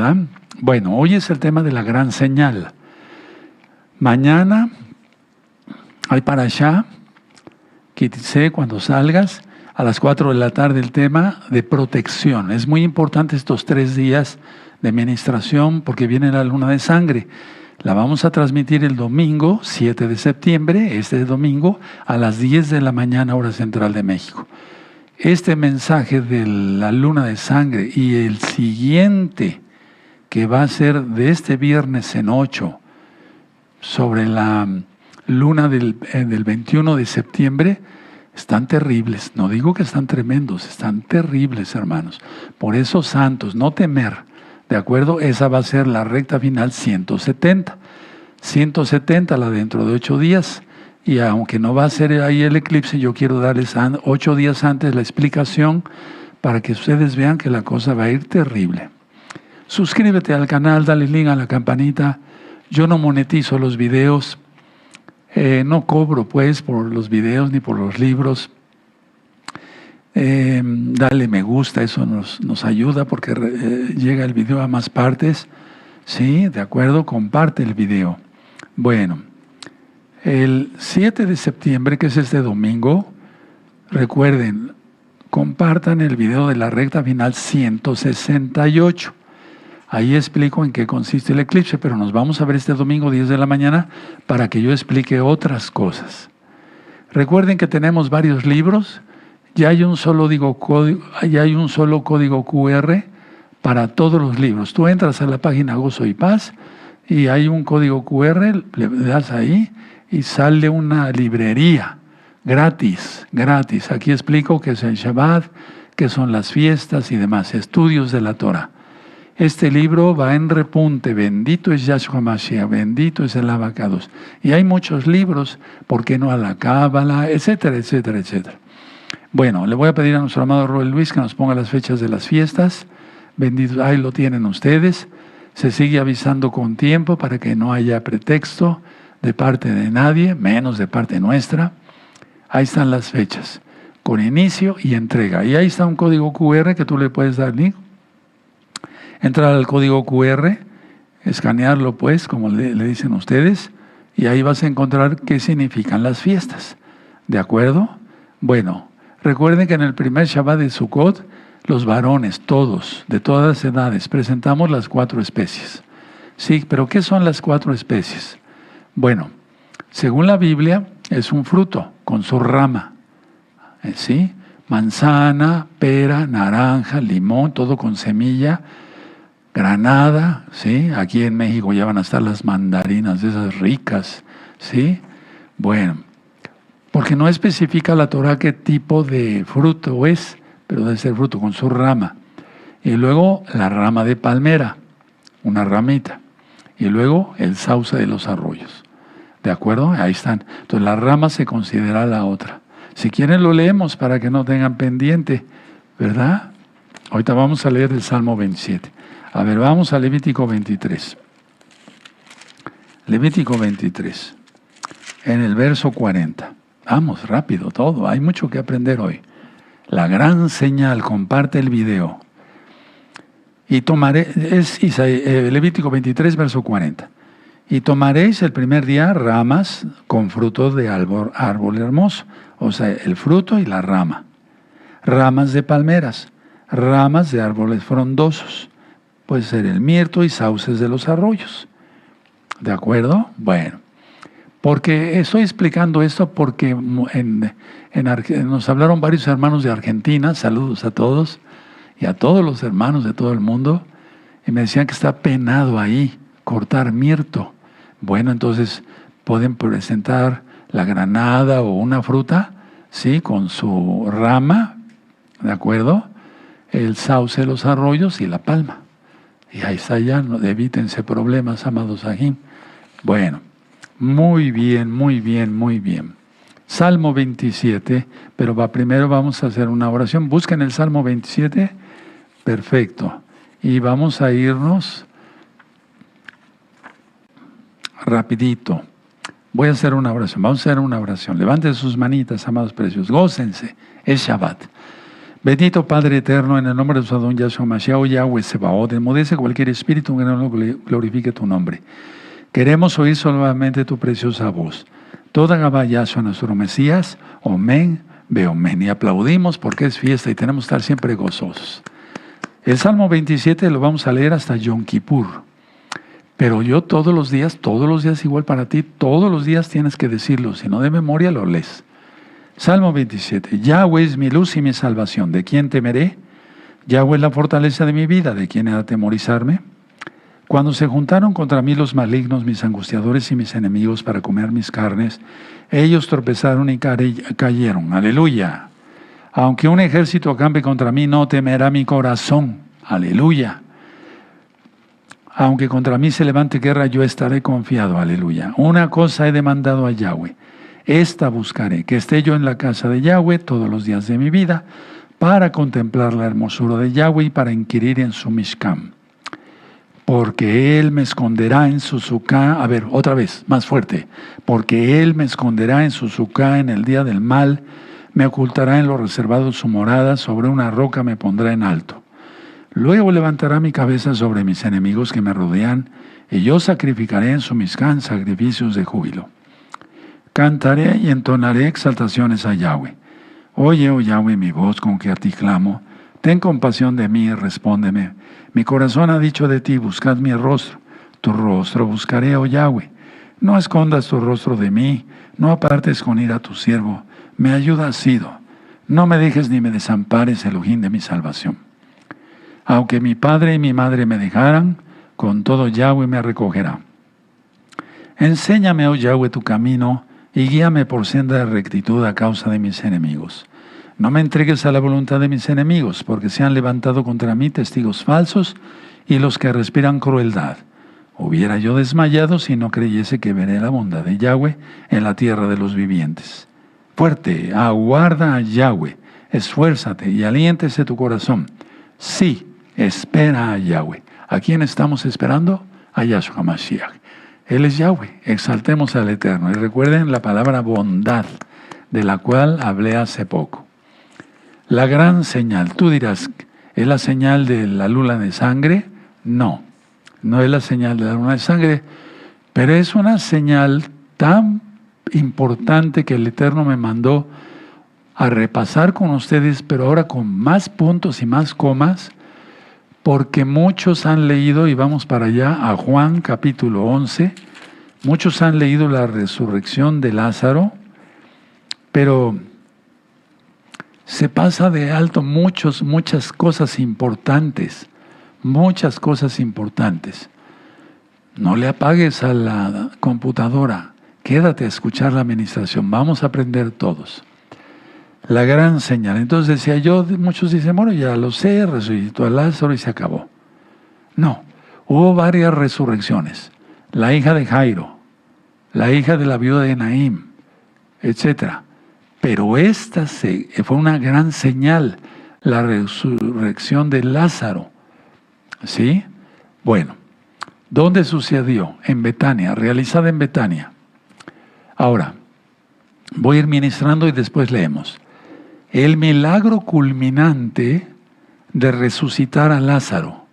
¿verdad? Bueno, hoy es el tema de la gran señal. Mañana hay parashá, Kitise, cuando salgas, a las 4 de la tarde el tema de protección. Es muy importante estos 3 días de ministración porque viene la luna de sangre. La vamos a transmitir el domingo 7 de septiembre, este domingo, a las 10 de la mañana, hora central de México. Este mensaje de la luna de sangre y el siguiente, que va a ser de este viernes en 8, sobre la luna del 21 de septiembre, están terribles. No digo que están tremendos, están terribles, hermanos. Por eso, santos, no temer. ¿De acuerdo? Esa va a ser la recta final 170. 170 la dentro de 8 días. Y aunque no va a ser ahí el eclipse, yo quiero darles 8 días antes la explicación para que ustedes vean que la cosa va a ir terrible. Suscríbete al canal, dale link a la campanita. Yo no monetizo los videos. No cobro pues por los videos ni por los libros. Dale me gusta, eso nos ayuda porque llega el video a más partes. Sí, de acuerdo, comparte el video. Bueno, el 7 de septiembre, que es este domingo, recuerden, compartan el video de la recta final 168. Ahí explico en qué consiste el eclipse, pero nos vamos a ver este domingo 10 de la mañana para que yo explique otras cosas. Recuerden que tenemos varios libros. Ya hay un solo código QR para todos los libros. Tú entras a la página Gozo y Paz y hay un código QR, le das ahí y sale una librería gratis. Aquí explico qué es el Shabbat, qué son las fiestas y demás, estudios de la Torah. Este libro va en repunte, bendito es Yahshua Mashiach, bendito es el Abacados. Y hay muchos libros, ¿por qué no a la Cábala, etcétera, etcétera, etcétera? Bueno, le voy a pedir a nuestro amado Roel Luis que nos ponga las fechas de las fiestas. Bendito, ahí lo tienen ustedes. Se sigue avisando con tiempo para que no haya pretexto de parte de nadie, menos de parte nuestra. Ahí están las fechas, con inicio y entrega. Y ahí está un código QR que tú le puedes dar link. Entrar al código QR, escanearlo pues, como le dicen ustedes, y ahí vas a encontrar qué significan las fiestas. ¿De acuerdo? Bueno, recuerden que en el primer Shabbat de Sukkot, los varones, todos, de todas las edades, presentamos las 4 especies. Sí, pero ¿qué son las 4 especies? Bueno, según la Biblia, es un fruto con su rama. ¿Sí? Manzana, pera, naranja, limón, todo con semilla, granada, ¿sí? Aquí en México ya van a estar las mandarinas, esas ricas, ¿sí? Bueno, porque no especifica la Torah qué tipo de fruto es, pero debe ser fruto con su rama. Y luego la rama de palmera, una ramita. Y luego el sauce de los arroyos. ¿De acuerdo? Ahí están. Entonces la rama se considera la otra. Si quieren lo leemos para que no tengan pendiente, ¿verdad? Ahorita vamos a leer el Salmo 27. A ver, vamos a Levítico 23. Levítico 23, en el verso 40. Vamos, rápido todo, hay mucho que aprender hoy. La gran señal, comparte el video. Y tomaré, Levítico 23, verso 40. Y tomaréis el primer día ramas con frutos de árbol hermoso, o sea, el fruto y la rama. Ramas de palmeras, ramas de árboles frondosos. Puede ser el mirto y sauces de los arroyos. ¿De acuerdo? Bueno, porque estoy explicando esto porque nos hablaron varios hermanos de Argentina, saludos a todos, y a todos los hermanos de todo el mundo, y me decían que está penado ahí cortar mirto. Bueno, entonces pueden presentar la granada o una fruta, ¿sí? Con su rama, ¿de acuerdo? El sauce de los arroyos y la palma. Y ahí está ya, no, evítense problemas, amados ajín. Bueno, muy bien, muy bien, muy bien. Salmo 27, pero primero vamos a hacer una oración. Busquen el Salmo 27, perfecto. Y vamos a irnos rapidito. Voy a hacer una oración, vamos a hacer una oración. Levanten sus manitas, amados precios, gócense, es Shabbat. Bendito Padre eterno, en el nombre de su Adón Yahshua Mashiach, oh Yahweh Sebaot, enmudece cualquier espíritu que no glorifique tu nombre. Queremos oír solamente tu preciosa voz. Toda Gabá Yahshua, nuestro Mesías, Omen, Beomen. Y aplaudimos porque es fiesta y tenemos que estar siempre gozosos. El Salmo 27 lo vamos a leer hasta Yom Kippur. Pero yo todos los días igual para ti, todos los días tienes que decirlo. Si no de memoria lo lees. Salmo 27. Yahweh es mi luz y mi salvación. ¿De quién temeré? Yahweh es la fortaleza de mi vida. ¿De quién he de atemorizarme? Cuando se juntaron contra mí los malignos, mis angustiadores y mis enemigos para comer mis carnes, ellos tropezaron y cayeron. Aleluya. Aunque un ejército acampe contra mí, no temerá mi corazón. Aleluya. Aunque contra mí se levante guerra, yo estaré confiado. Aleluya. Una cosa he demandado a Yahweh. Esta buscaré, que esté yo en la casa de Yahweh todos los días de mi vida, para contemplar la hermosura de Yahweh y para inquirir en su Mishkan. Porque Él me esconderá en su suká, a ver, otra vez, más fuerte. Porque Él me esconderá en su suká en el día del mal, me ocultará en lo reservado de su morada, sobre una roca me pondrá en alto. Luego levantará mi cabeza sobre mis enemigos que me rodean, y yo sacrificaré en su Mishkan sacrificios de júbilo. Cantaré y entonaré exaltaciones a Yahweh. Oye, oh Yahweh, mi voz con que a ti clamo. Ten compasión de mí y respóndeme. Mi corazón ha dicho de ti, buscad mi rostro. Tu rostro buscaré, oh Yahweh. No escondas tu rostro de mí, no apartes con ira a tu siervo. Me ayuda has sido. No me dejes ni me desampares, Elohim de mi salvación. Aunque mi padre y mi madre me dejaran, con todo Yahweh me recogerá. Enséñame, oh Yahweh, tu camino, y guíame por senda de rectitud a causa de mis enemigos. No me entregues a la voluntad de mis enemigos, porque se han levantado contra mí testigos falsos y los que respiran crueldad. Hubiera yo desmayado si no creyese que veré la bondad de Yahweh en la tierra de los vivientes. Fuerte, aguarda a Yahweh, esfuérzate y aliéntese tu corazón. Sí, espera a Yahweh. ¿A quién estamos esperando? A Yahshua Mashiach. Él es Yahweh, exaltemos al Eterno. Y recuerden la palabra bondad, de la cual hablé hace poco. La gran señal, tú dirás, ¿es la señal de la luna de sangre? No, no es la señal de la luna de sangre, pero es una señal tan importante que el Eterno me mandó a repasar con ustedes, pero ahora con más puntos y más comas, porque muchos han leído, y vamos para allá, a Juan capítulo 11, muchos han leído la resurrección de Lázaro, pero se pasa de alto muchas cosas importantes, muchas cosas importantes. No le apagues a la computadora, quédate a escuchar la administración, vamos a aprender todos. La gran señal. Entonces decía yo, muchos dicen, bueno, ya lo sé, resucitó a Lázaro y se acabó. No, hubo varias resurrecciones. La hija de Jairo, la hija de la viuda de Naim, etc. Pero esta fue una gran señal, la resurrección de Lázaro. ¿Sí? Bueno, ¿dónde sucedió? En Betania, realizada en Betania. Ahora, voy a ir ministrando y después leemos. El milagro culminante de resucitar a Lázaro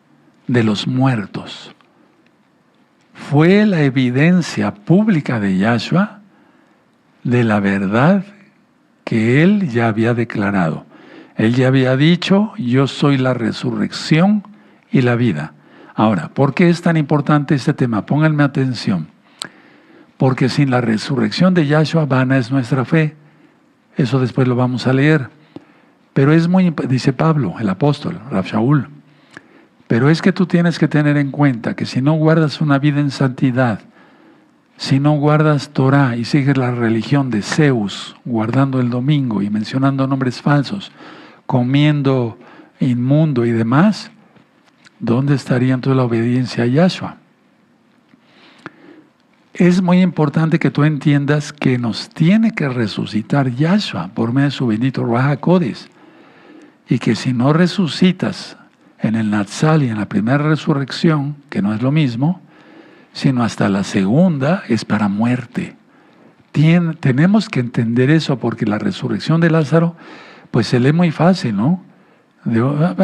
de los muertos fue la evidencia pública de Yahshua de la verdad que Él ya había declarado. Él ya había dicho, yo soy la resurrección y la vida. Ahora, ¿por qué es tan importante este tema? Pónganme atención. Porque sin la resurrección de Yahshua, vana es nuestra fe. Eso después lo vamos a leer. Pero es muy, dice Pablo, el apóstol, Rav Shaul. Pero es que tú tienes que tener en cuenta que si no guardas una vida en santidad, si no guardas Torah y sigues la religión de Zeus, guardando el domingo y mencionando nombres falsos, comiendo inmundo y demás, ¿dónde estaría entonces la obediencia a Yahshua? Es muy importante que tú entiendas que nos tiene que resucitar Yahshua por medio de su bendito Ruach HaKodesh. Y que si no resucitas en el Natsal y en la primera resurrección, que no es lo mismo, sino hasta la segunda, es para muerte. Tenemos que entender eso porque la resurrección de Lázaro, pues se lee muy fácil, ¿no?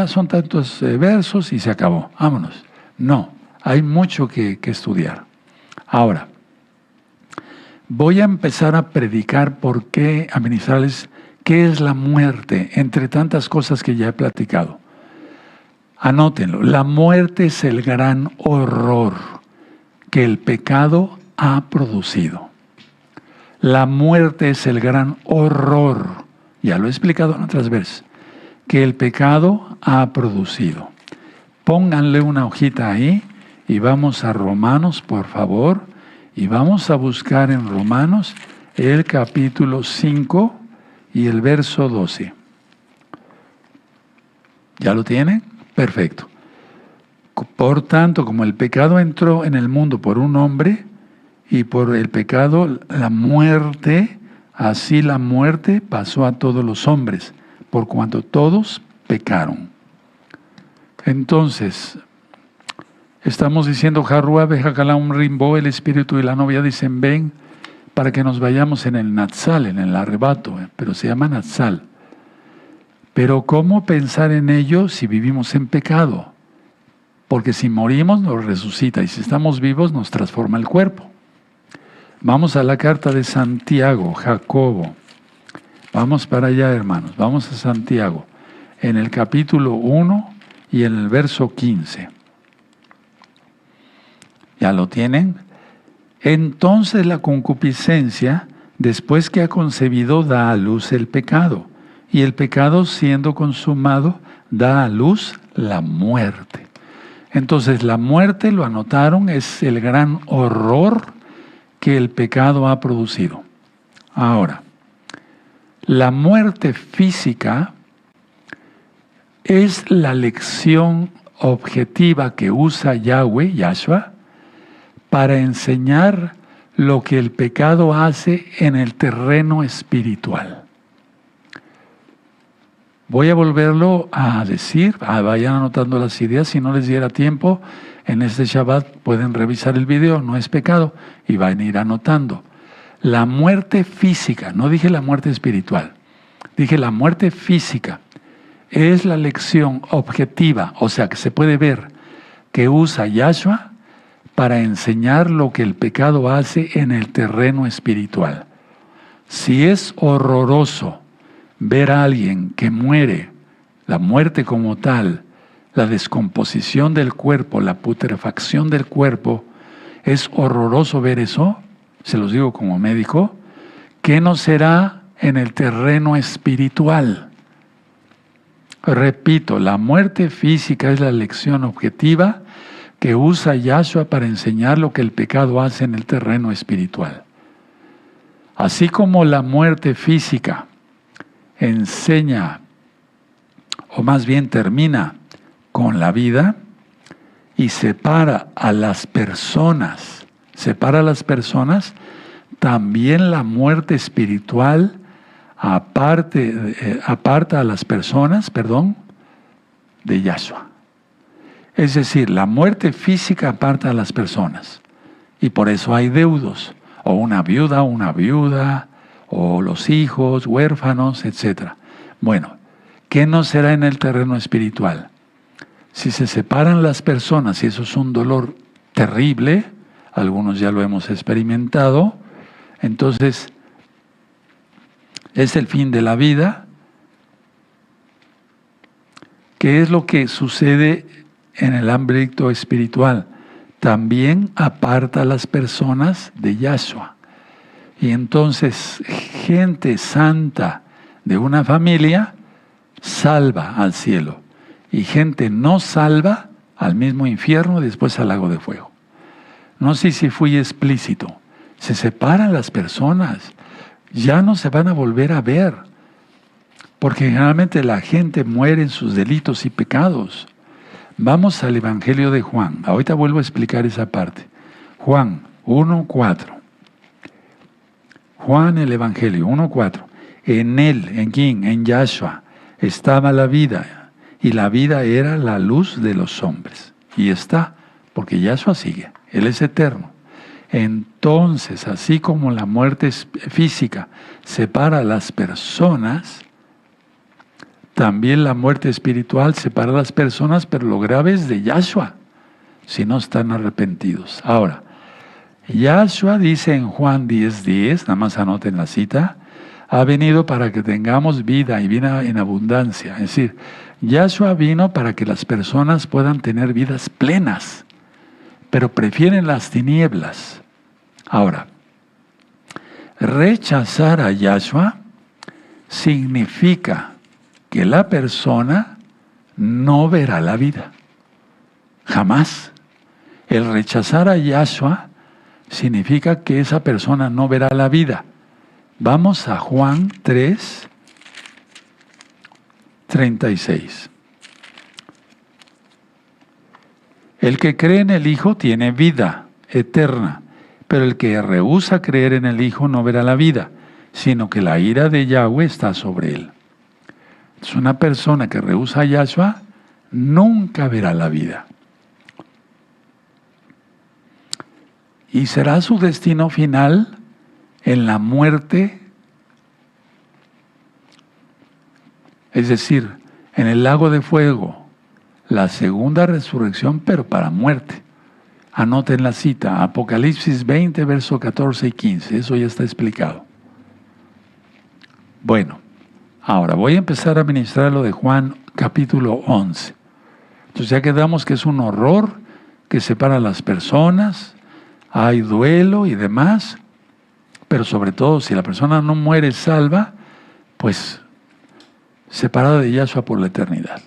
Son tantos versos y se acabó, vámonos. No, hay mucho que estudiar. Ahora, voy a empezar a predicar por qué, a ministrarles qué es la muerte, entre tantas cosas que ya he platicado. Anótenlo, la muerte es el gran horror que el pecado ha producido. La muerte es el gran horror, ya lo he explicado en otras veces, que el pecado ha producido. Pónganle una hojita ahí y vamos a Romanos, por favor, y vamos a buscar en Romanos el capítulo 5 y el verso 12. ¿Ya lo tienen? Perfecto. Por tanto, como el pecado entró en el mundo por un hombre, y por el pecado la muerte, así la muerte pasó a todos los hombres, por cuanto todos pecaron. Entonces, estamos diciendo, Jarrua, Bejacalam, Rimbo, el espíritu y la novia dicen, ven, para que nos vayamos en el Natsal, en el arrebato, pero se llama Natsal. Pero ¿cómo pensar en ello si vivimos en pecado? Porque si morimos nos resucita y si estamos vivos nos transforma el cuerpo. Vamos a la carta de Santiago, Jacobo. Vamos para allá, hermanos. Vamos a Santiago, en el capítulo 1 y en el verso 15. ¿Ya lo tienen? Entonces la concupiscencia, después que ha concebido, da a luz el pecado. Y el pecado, siendo consumado, da a luz la muerte. Entonces la muerte, lo anotaron, es el gran horror que el pecado ha producido. Ahora, la muerte física es la lección objetiva que usa Yahweh, Yahshua, para enseñar lo que el pecado hace en el terreno espiritual. Voy a volverlo a decir, vayan anotando las ideas, si no les diera tiempo, en este Shabbat pueden revisar el video, no es pecado, y van a ir anotando. La muerte física, no dije la muerte espiritual, dije la muerte física, es la lección objetiva, o sea que se puede ver, que usa Yahshua para enseñar lo que el pecado hace en el terreno espiritual. Si es horroroso ver a alguien que muere, la muerte como tal, la descomposición del cuerpo, la putrefacción del cuerpo, es horroroso ver eso, se los digo como médico, ¿qué no será en el terreno espiritual? Repito, la muerte física es la lección objetiva que usa Yahshua para enseñar lo que el pecado hace en el terreno espiritual. Así como la muerte física enseña, o más bien termina con la vida y separa a las personas, también la muerte espiritual aparta a las personas, de Yahshua. Es decir, la muerte física aparta a las personas y por eso hay deudos, o una viuda, o los hijos, huérfanos, etc. Bueno, ¿qué no será en el terreno espiritual? Si se separan las personas, y eso es un dolor terrible, algunos ya lo hemos experimentado, entonces es el fin de la vida. ¿Qué es lo que sucede en el ámbito espiritual? También aparta a las personas de Yahshua. Y entonces gente santa de una familia salva al cielo. Y gente no salva al mismo infierno y después al lago de fuego. No sé si fui explícito. Se separan las personas. Ya no se van a volver a ver. Porque generalmente la gente muere en sus delitos y pecados. Vamos al Evangelio de Juan. Ahorita vuelvo a explicar esa parte. Juan 1:4. Juan el Evangelio 1:4. En él, ¿en quién? En Yahshua estaba la vida. Y la vida era la luz de los hombres. Y está, porque Yahshua sigue. Él es eterno. Entonces, así como la muerte física separa a las personas, También la muerte espiritual separa a las personas, pero lo grave es de Yahshua, si no están arrepentidos. Ahora, Yahshua dice en Juan 10:10, nada más anoten la cita, ha venido para que tengamos vida y vida en abundancia. Es decir, Yahshua vino para que las personas puedan tener vidas plenas, pero prefieren las tinieblas. Ahora, rechazar a Yahshua significa que la persona no verá la vida. Jamás. El rechazar a Yahshua significa que esa persona no verá la vida. Vamos a Juan 3:36. El que cree en el Hijo tiene vida eterna, pero el que rehúsa creer en el Hijo no verá la vida, sino que la ira de Yahweh está sobre él. Es una persona que rehúsa a Yahshua, nunca verá la vida. Y será su destino final en la muerte, es decir, en el lago de fuego, la segunda resurrección, pero para muerte. Anoten la cita, Apocalipsis 20, versos 14 y 15, eso ya está explicado. Bueno, ahora voy a empezar a ministrar lo de Juan capítulo 11. Entonces ya quedamos que es un horror que separa a las personas, hay duelo y demás, pero sobre todo si la persona no muere salva, pues separada de Yahshua por la eternidad.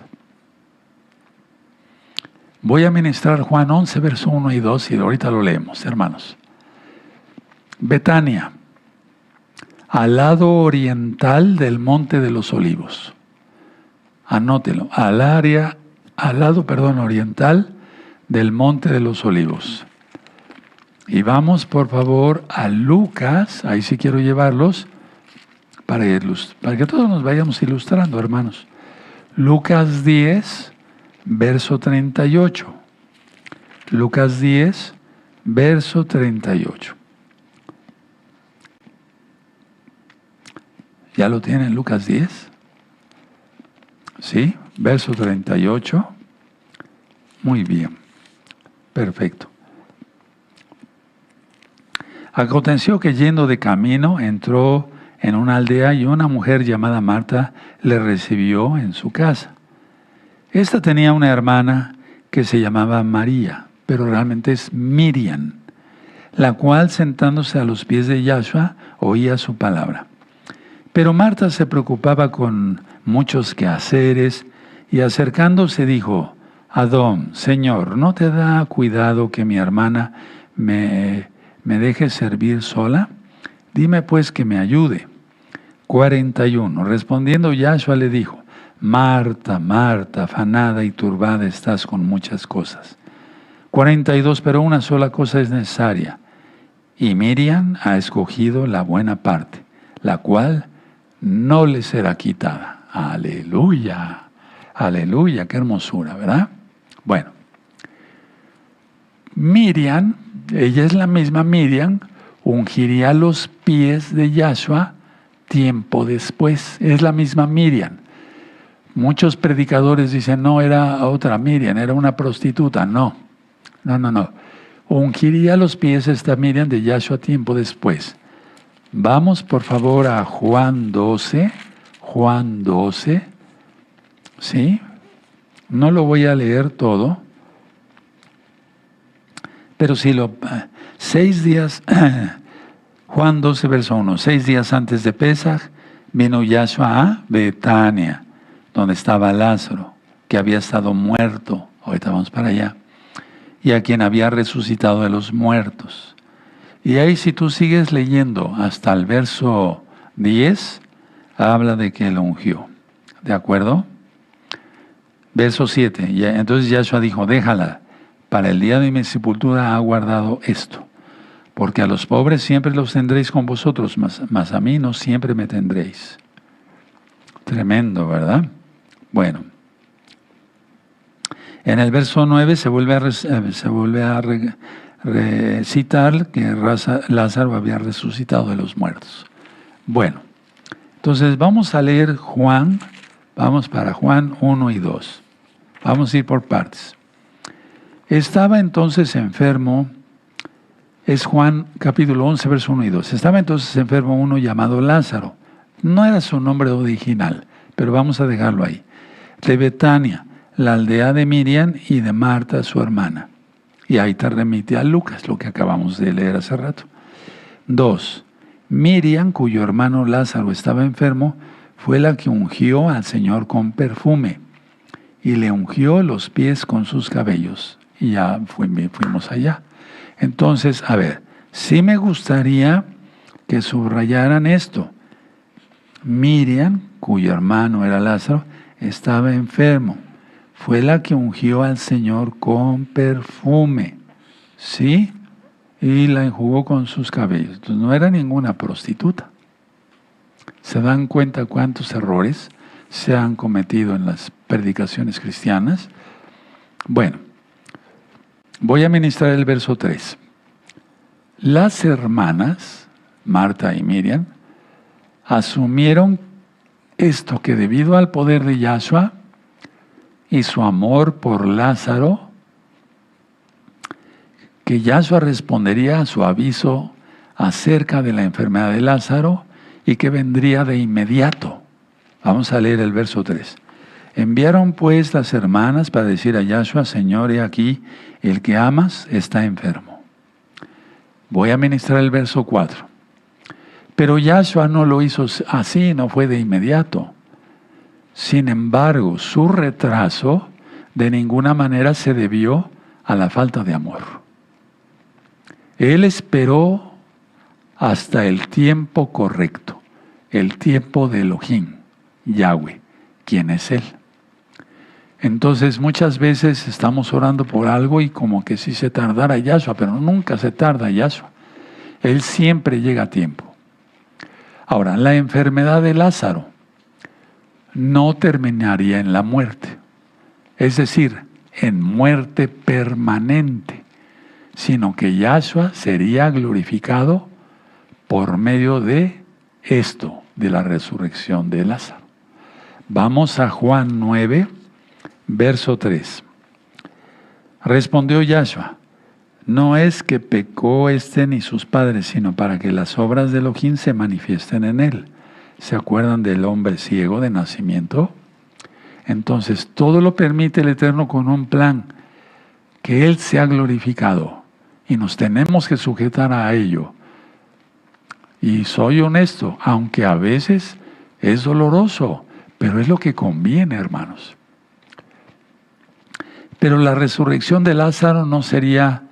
Voy a ministrar Juan 11, verso 1 y 2 y ahorita lo leemos, hermanos. Betania, al lado oriental del Monte de los Olivos. Anótelo, al lado oriental del Monte de los Olivos. Y vamos por favor a Lucas, ahí sí quiero llevarlos, para que todos nos vayamos ilustrando, hermanos. Lucas 10, verso 38. Lucas 10, verso 38. ¿Ya lo tienen, Lucas 10? ¿Sí? Verso 38. Muy bien. Perfecto. Aconteció que yendo de camino entró en una aldea y una mujer llamada Marta le recibió en su casa. Esta tenía una hermana que se llamaba María, pero realmente es Miriam, la cual sentándose a los pies de Yahshua oía su palabra. Pero Marta se preocupaba con muchos quehaceres y acercándose dijo: Adón, Señor, ¿no te da cuidado que mi hermana me deje servir sola? Dime pues que me ayude. 41. Respondiendo Yahshua le dijo: Marta, Marta, afanada y turbada estás con muchas cosas. 42. Pero una sola cosa es necesaria, y Miriam ha escogido la buena parte, la cual no le será quitada. Aleluya, aleluya, qué hermosura, ¿verdad? Bueno, Miriam, ella es la misma Miriam, ungiría los pies de Yahshua tiempo después. Es la misma Miriam. Muchos predicadores dicen, no, era otra Miriam, era una prostituta. No. Ungiría los pies esta Miriam de Yahshua tiempo después. Vamos por favor a Juan 12. Juan 12. ¿Sí? No lo voy a leer todo. Pero si 6 días, Juan 12, verso 1, 6 días antes de Pesaj, vino Yahshua a Betania, donde estaba Lázaro, que había estado muerto. Ahorita vamos para allá. Y a quien había resucitado de los muertos. Y ahí si tú sigues leyendo hasta el verso 10, habla de que lo ungió. ¿De acuerdo? Verso 7. Entonces Yahshua dijo, déjala, para el día de mi sepultura ha guardado esto. Porque a los pobres siempre los tendréis con vosotros, mas a mí no siempre me tendréis. Tremendo, ¿verdad? Bueno. En el verso 9 se vuelve a recitar que Lázaro había resucitado de los muertos. Bueno, entonces vamos a leer Juan Vamos para Juan 1 y 2. Vamos a ir por partes. Estaba entonces enfermo, es Juan capítulo 11, verso 1 y 2. Estaba entonces enfermo uno llamado Lázaro. No era su nombre original, pero vamos a dejarlo ahí. De Betania, la aldea de Miriam y de Marta, su hermana. Y ahí te remite a Lucas, lo que acabamos de leer hace rato. 2. Miriam, cuyo hermano Lázaro estaba enfermo, fue la que ungió al Señor con perfume y le ungió los pies con sus cabellos. Y ya fuimos allá. Entonces, a ver, sí me gustaría que subrayaran esto. Miriam, cuyo hermano era Lázaro, estaba enfermo. Fue la que ungió al Señor con perfume, ¿sí? Y la enjugó con sus cabellos. Entonces no era ninguna prostituta. ¿Se dan cuenta cuántos errores se han cometido en las predicaciones cristianas? Bueno, voy a ministrar el verso 3. Las hermanas, Marta y Miriam, asumieron esto, que debido al poder de Yahshua y su amor por Lázaro, que Yahshua respondería a su aviso acerca de la enfermedad de Lázaro y que vendría de inmediato. Vamos a leer el verso 3. Enviaron pues las hermanas para decir a Yahshua: Señor, he aquí, el que amas está enfermo. Voy a ministrar el verso 4. Pero Yahshua no lo hizo así, no fue de inmediato. Sin embargo, su retraso de ninguna manera se debió a la falta de amor. Él esperó hasta el tiempo correcto, el tiempo de Elohim, Yahweh, quien es Él. Entonces muchas veces estamos orando por algo y como que si se tardara Yahshua, pero nunca se tarda Yahshua. Él siempre llega a tiempo. Ahora, la enfermedad de Lázaro no terminaría en la muerte, es decir, en muerte permanente, sino que Yahshua sería glorificado por medio de esto, de la resurrección de Lázaro. Vamos a Juan 9, verso 3. Respondió Yahshua: no es que pecó ni sus padres, sino para que las obras de Elohim se manifiesten en él. ¿Se acuerdan del hombre ciego de nacimiento? Entonces, todo lo permite el Eterno con un plan, que Él sea glorificado. Y nos tenemos que sujetar a ello. Y soy honesto, aunque a veces es doloroso, pero es lo que conviene, hermanos. Pero la resurrección de Lázaro no sería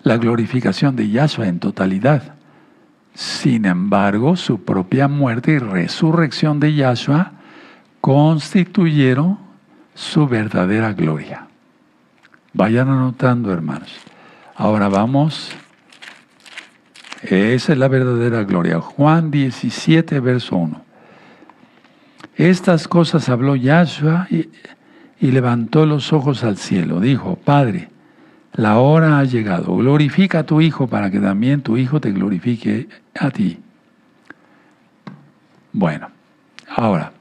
la glorificación de Yahshua en totalidad. Sin embargo, su propia muerte y resurrección de Yahshua constituyeron su verdadera gloria. Vayan anotando, hermanos. Ahora vamos. Esa es la verdadera gloria. Juan 17, verso 1. Estas cosas habló Yahshua y levantó los ojos al cielo. Dijo: Padre, la hora ha llegado. Glorifica a tu Hijo para que también tu Hijo te glorifique a ti. Bueno, ahora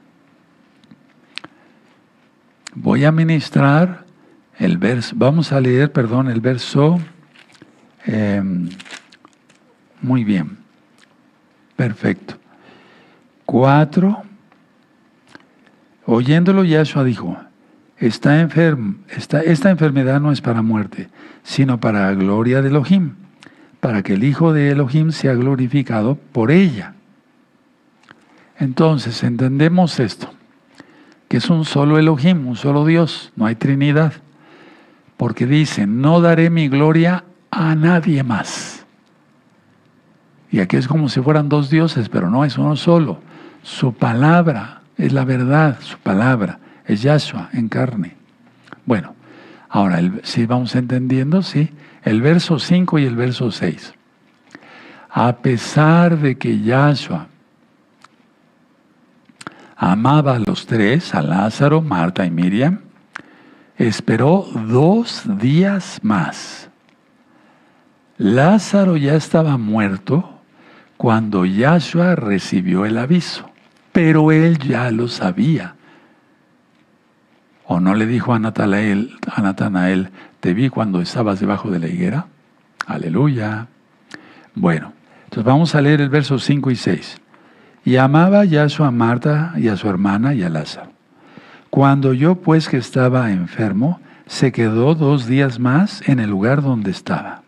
voy a ministrar el verso. Vamos a leer, el verso. Muy bien. Perfecto. 4. Oyéndolo, Yahshua dijo: esta enfermedad no es para muerte, sino para la gloria de Elohim, para que el Hijo de Elohim sea glorificado por ella. Entonces, entendemos esto, que es un solo Elohim, un solo Dios, no hay Trinidad, porque dice: no daré mi gloria a nadie más. Y aquí es como si fueran dos dioses, pero no, es uno solo. Su palabra es la verdad, su palabra es Yahshua en carne. Bueno, ahora, si vamos entendiendo, sí, el verso 5 y el verso 6. A pesar de que Yahshua amaba a los tres, a Lázaro, Marta y Miriam, esperó 2 días más. Lázaro ya estaba muerto cuando Yahshua recibió el aviso, pero él ya lo sabía. ¿O no le dijo a Natanael, te vi cuando estabas debajo de la higuera? Aleluya. Bueno, entonces vamos a leer el verso 5 y 6. Y amaba Yahshua a Marta y a su hermana y a Lázaro. Cuando oyó pues que estaba enfermo, se quedó 2 días más en el lugar donde estaba.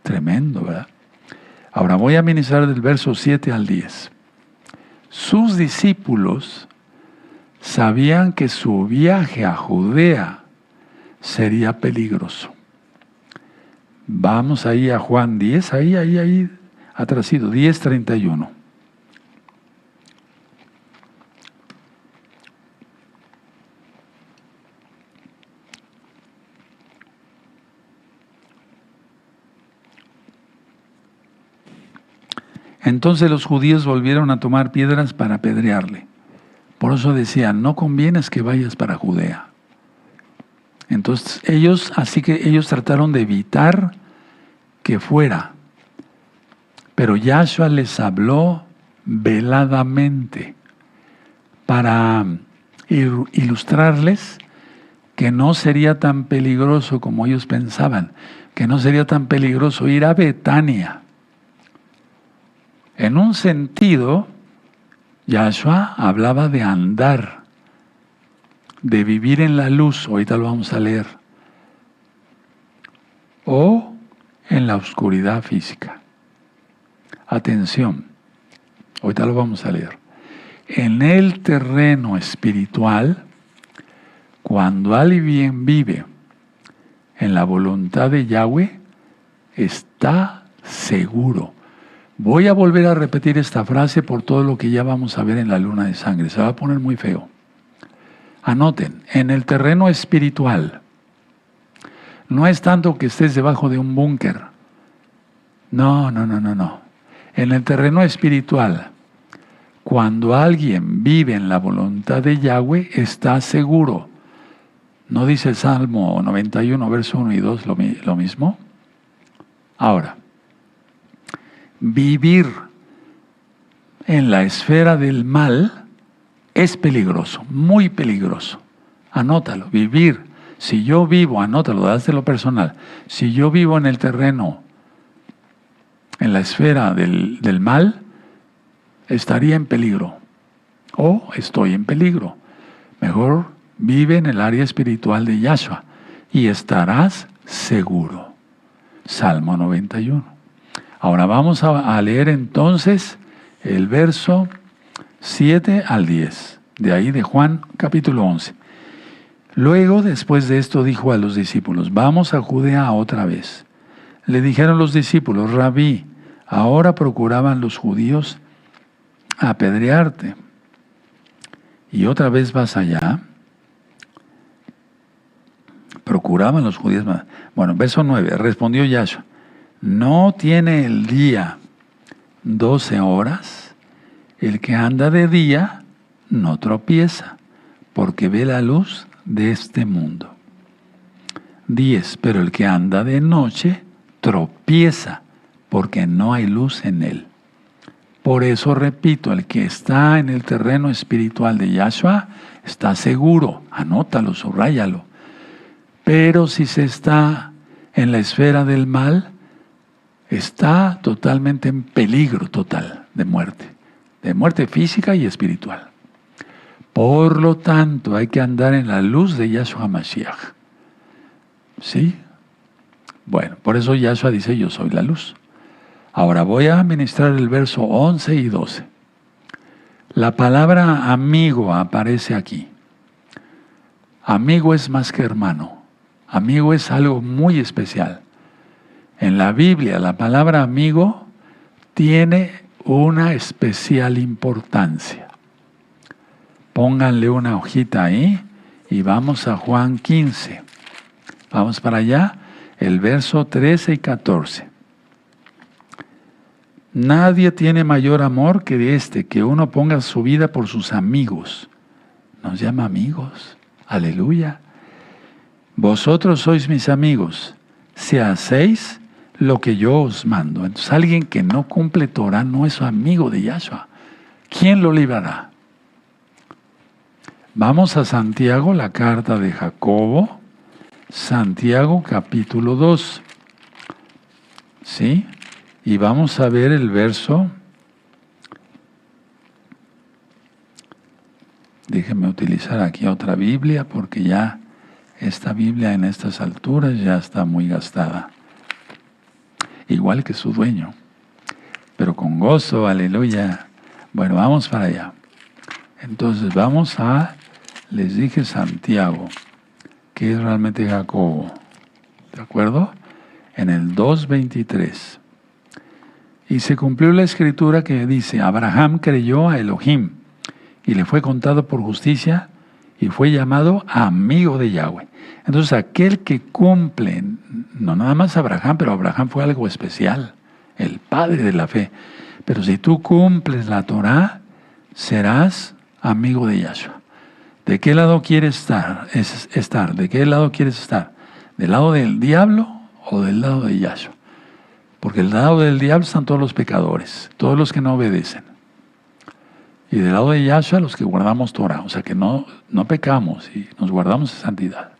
Tremendo, ¿verdad? Ahora voy a ministrar del verso 7 al 10. Sus discípulos sabían que su viaje a Judea sería peligroso. Vamos ahí a Juan 10, ahí, atrasito, 10:31. Entonces los judíos volvieron a tomar piedras para apedrearle. Por eso decían, no conviene que vayas para Judea. Entonces ellos trataron de evitar que fuera. Pero Yahshua les habló veladamente para ilustrarles que no sería tan peligroso como ellos pensaban, que no sería tan peligroso ir a Betania. En un sentido, Yahshua hablaba de andar, de vivir en la luz, ahorita lo vamos a leer, o en la oscuridad física. Atención, ahorita lo vamos a leer. En el terreno espiritual, cuando alguien vive en la voluntad de Yahweh, está seguro. Voy a volver a repetir esta frase por todo lo que ya vamos a ver en la luna de sangre. Se va a poner muy feo. Anoten, en el terreno espiritual, no es tanto que estés debajo de un búnker. No. En el terreno espiritual, cuando alguien vive en la voluntad de Yahweh, está seguro. ¿No dice el Salmo 91, verso 1 y 2 lo mismo? Ahora, vivir en la esfera del mal es peligroso, muy peligroso. Anótalo, vivir. Si yo vivo, anótalo, hazte lo personal. Si yo vivo en el terreno, en la esfera del mal, estaría en peligro. O estoy en peligro. Mejor vive en el área espiritual de Yahshua y estarás seguro. Salmo 91. Ahora vamos a leer entonces el verso 7 al 10, de ahí de Juan capítulo 11. Luego, después de esto, dijo a los discípulos, vamos a Judea otra vez. Le dijeron los discípulos, Rabí, ahora procuraban los judíos apedrearte. ¿Y otra vez vas allá? Procuraban los judíos. Bueno, verso 9, respondió Yahshua, ¿no tiene el día 12 horas? El que anda de día no tropieza, porque ve la luz de este mundo. 10, pero el que anda de noche tropieza, porque no hay luz en él. Por eso repito, el que está en el terreno espiritual de Yahshua está seguro, anótalo, subráyalo. Pero si se está en la esfera del mal, está totalmente en peligro total de muerte física y espiritual. Por lo tanto, hay que andar en la luz de Yahshua Mashiach. ¿Sí? Bueno, por eso Yahshua dice, yo soy la luz. Ahora voy a ministrar el verso 11 y 12. La palabra amigo aparece aquí. Amigo es más que hermano. Amigo es algo muy especial. En la Biblia, la palabra amigo tiene una especial importancia. Pónganle una hojita ahí y vamos a Juan 15. Vamos para allá, el verso 13 y 14. Nadie tiene mayor amor que que uno ponga su vida por sus amigos. Nos llama amigos. Aleluya. Vosotros sois mis amigos, si hacéis lo que yo os mando. Entonces alguien que no cumple Torah no es amigo de Yahshua. ¿Quién lo librará? Vamos a Santiago, la carta de Jacobo, Santiago capítulo 2, ¿sí? Y vamos a ver el verso, déjenme utilizar aquí otra Biblia porque ya esta Biblia en estas alturas ya está muy gastada, igual que su dueño, pero con gozo, aleluya. Bueno, vamos para allá. Entonces vamos a, les dije Santiago, que es realmente Jacobo, ¿de acuerdo? En el 2:23. Y se cumplió la escritura que dice, Abraham creyó a Elohim y le fue contado por justicia y fue llamado amigo de Yahweh. Entonces aquel que cumple, no nada más Abraham, pero Abraham fue algo especial, el padre de la fe. Pero si tú cumples la Torah, serás amigo de Yahshua. ¿De qué lado quieres estar? ¿De qué lado quieres estar? ¿Del lado del diablo o del lado de Yahshua? Porque del lado del diablo están todos los pecadores, todos los que no obedecen. Y del lado de Yahshua, los que guardamos Torah, o sea que no pecamos y nos guardamos de santidad.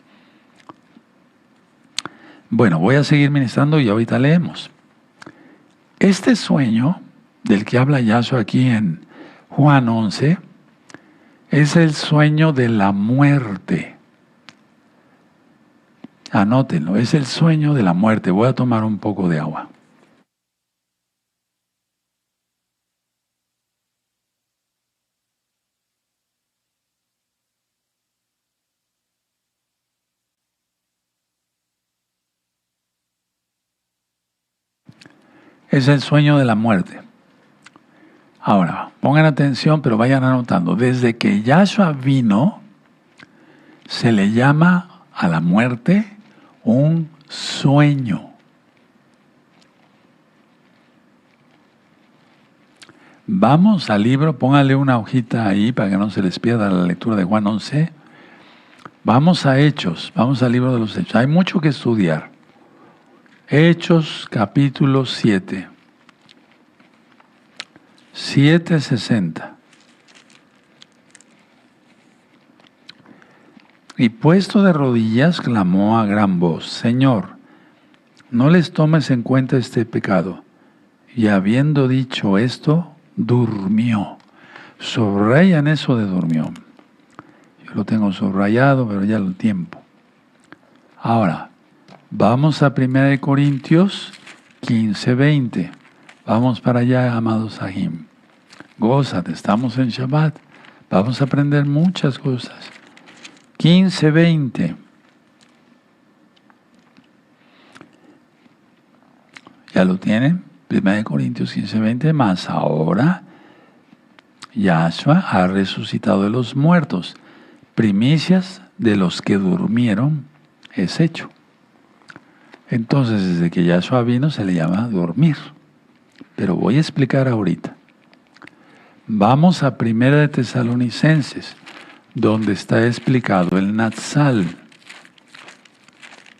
Bueno, voy a seguir ministrando y ahorita leemos. Este sueño del que habla Yahshua aquí en Juan 11 es el sueño de la muerte. Anótenlo, es el sueño de la muerte. Voy a tomar un poco de agua. Es el sueño de la muerte. Ahora, pongan atención, pero vayan anotando. Desde que Yahshua vino, se le llama a la muerte un sueño. Vamos al libro, póngale una hojita ahí para que no se les pierda la lectura de Juan 11. Vamos a Hechos, vamos al libro de los Hechos. Hay mucho que estudiar. Hechos capítulo 7. 7:60. Y puesto de rodillas clamó a gran voz, Señor, no les tomes en cuenta este pecado. Y habiendo dicho esto, durmió. Subrayan eso de durmió. Yo lo tengo subrayado, pero ya lo tiempo. Ahora, vamos a 1 Corintios 15:20. Vamos para allá, amados Sahim. Gózate, estamos en Shabbat. Vamos a aprender muchas cosas. 15:20. ¿Ya lo tienen? 1 Corintios 15:20. Mas ahora Yahshua ha resucitado de los muertos. Primicias de los que durmieron es hecho. Entonces, desde que Yahshua vino se le llama dormir. Pero voy a explicar ahorita. Vamos a 1 de Tesalonicenses, donde está explicado el Natsal,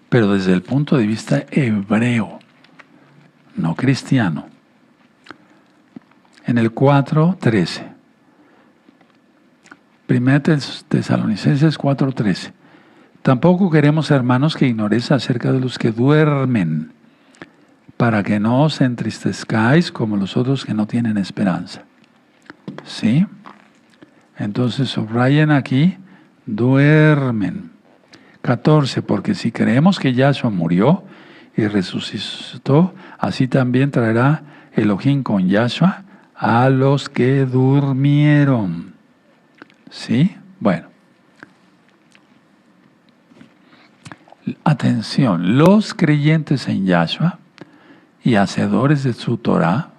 pero desde el punto de vista hebreo, no cristiano. En el 4:13. 1 Tesalonicenses 4:13. Tampoco queremos, hermanos, que ignoréis acerca de los que duermen, para que no os entristezcáis como los otros que no tienen esperanza. ¿Sí? Entonces subrayen aquí, duermen. 14, porque si creemos que Yahshua murió y resucitó, así también traerá Elohim con Yahshua a los que durmieron. ¿Sí? Bueno. Atención, los creyentes en Yahshua y hacedores de su Torah,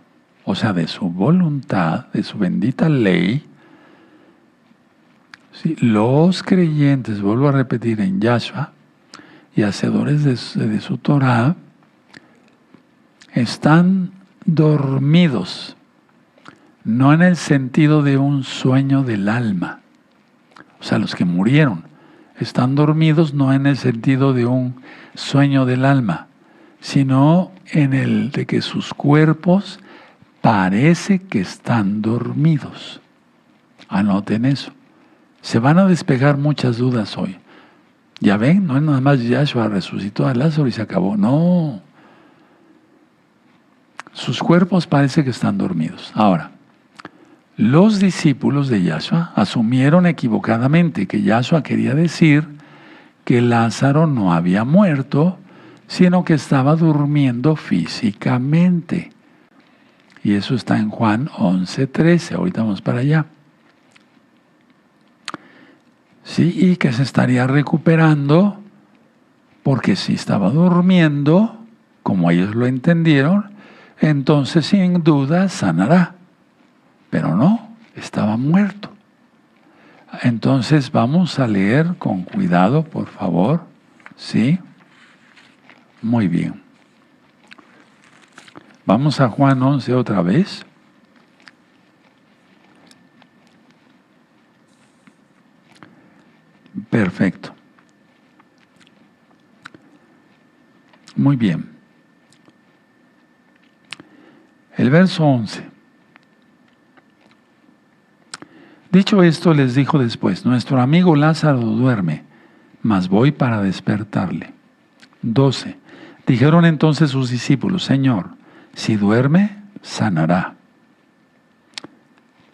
o sea, de su voluntad, de su bendita ley, ¿sí? Los creyentes, vuelvo a repetir, en Yahshua y hacedores de su Torah, están dormidos, no en el sentido de un sueño del alma. O sea, los que murieron están dormidos no en el sentido de un sueño del alma, sino en el de que sus cuerpos parece que están dormidos. Anoten eso. Se van a despegar muchas dudas hoy. Ya ven, no es nada más Yahshua resucitó a Lázaro y se acabó. No. Sus cuerpos parece que están dormidos. Ahora, los discípulos de Yahshua asumieron equivocadamente que Yahshua quería decir que Lázaro no había muerto, sino que estaba durmiendo físicamente. Y eso está en Juan 11:13. Ahorita vamos para allá. Sí, y que se estaría recuperando, porque si estaba durmiendo, como ellos lo entendieron, entonces sin duda sanará. Pero no, estaba muerto. Entonces vamos a leer con cuidado, por favor. ¿Sí? Muy bien. Vamos a Juan 11 otra vez. Perfecto. Muy bien. El verso 11. Dicho esto, les dijo después: nuestro amigo Lázaro duerme, mas voy para despertarle. 12. Dijeron entonces sus discípulos: Señor, si duerme, sanará.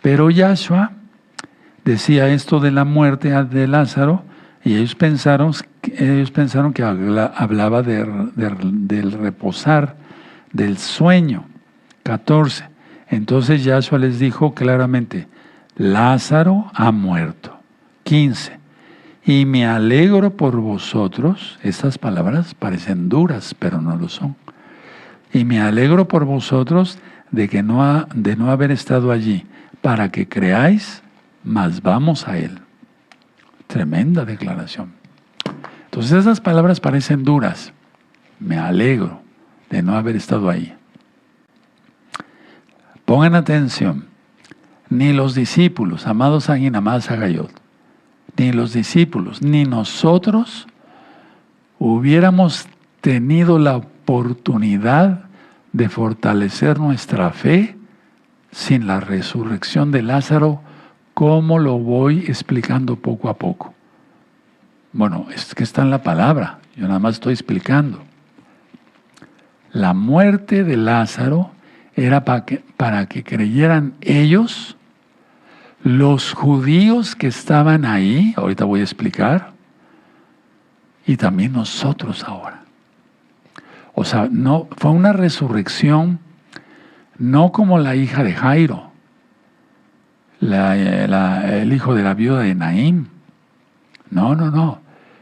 Pero Yahshua decía esto de la muerte de Lázaro, y ellos pensaron que hablaba del reposar, del sueño. 14. Entonces Yahshua les dijo claramente: Lázaro ha muerto. 15. Y me alegro por vosotros. Estas palabras parecen duras, pero no lo son. Y me alegro por vosotros de no haber estado allí, para que creáis, mas vamos a él. Tremenda declaración. Entonces esas palabras parecen duras. Me alegro de no haber estado ahí. Pongan atención. Ni los discípulos, amados Agin, amadas Agayot, ni los discípulos, ni nosotros hubiéramos tenido la oportunidad de fortalecer nuestra fe sin la resurrección de Lázaro, como lo voy explicando poco a poco. Bueno, es que está en la palabra, yo nada más estoy explicando. La muerte de Lázaro era para que creyeran ellos, los judíos que estaban ahí, ahorita voy a explicar, y también nosotros ahora. O sea, no, fue una resurrección no como la hija de Jairo, el hijo de la viuda de Naín. No.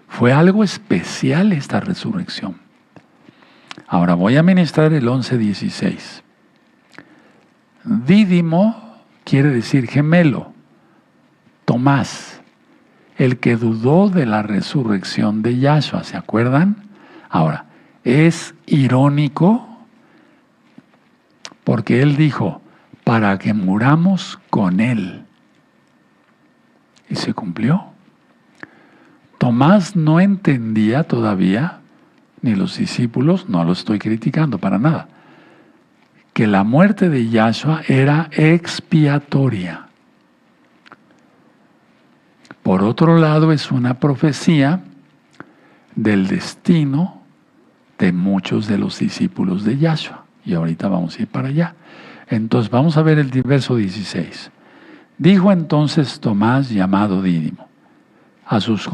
Fue algo especial esta resurrección. Ahora voy a ministrar el 11:16. Dídimo quiere decir gemelo. Tomás, el que dudó de la resurrección de Yahshua, ¿se acuerdan? Ahora, es irónico porque él dijo: para que muramos con él. Y se cumplió. Tomás no entendía todavía, ni los discípulos, no lo estoy criticando para nada, que la muerte de Yahshua era expiatoria. Por otro lado, es una profecía del destino de muchos de los discípulos de Yahshua. Y ahorita vamos a ir para allá. Entonces, vamos a ver el verso 16. Dijo entonces Tomás, llamado Dídimo, a sus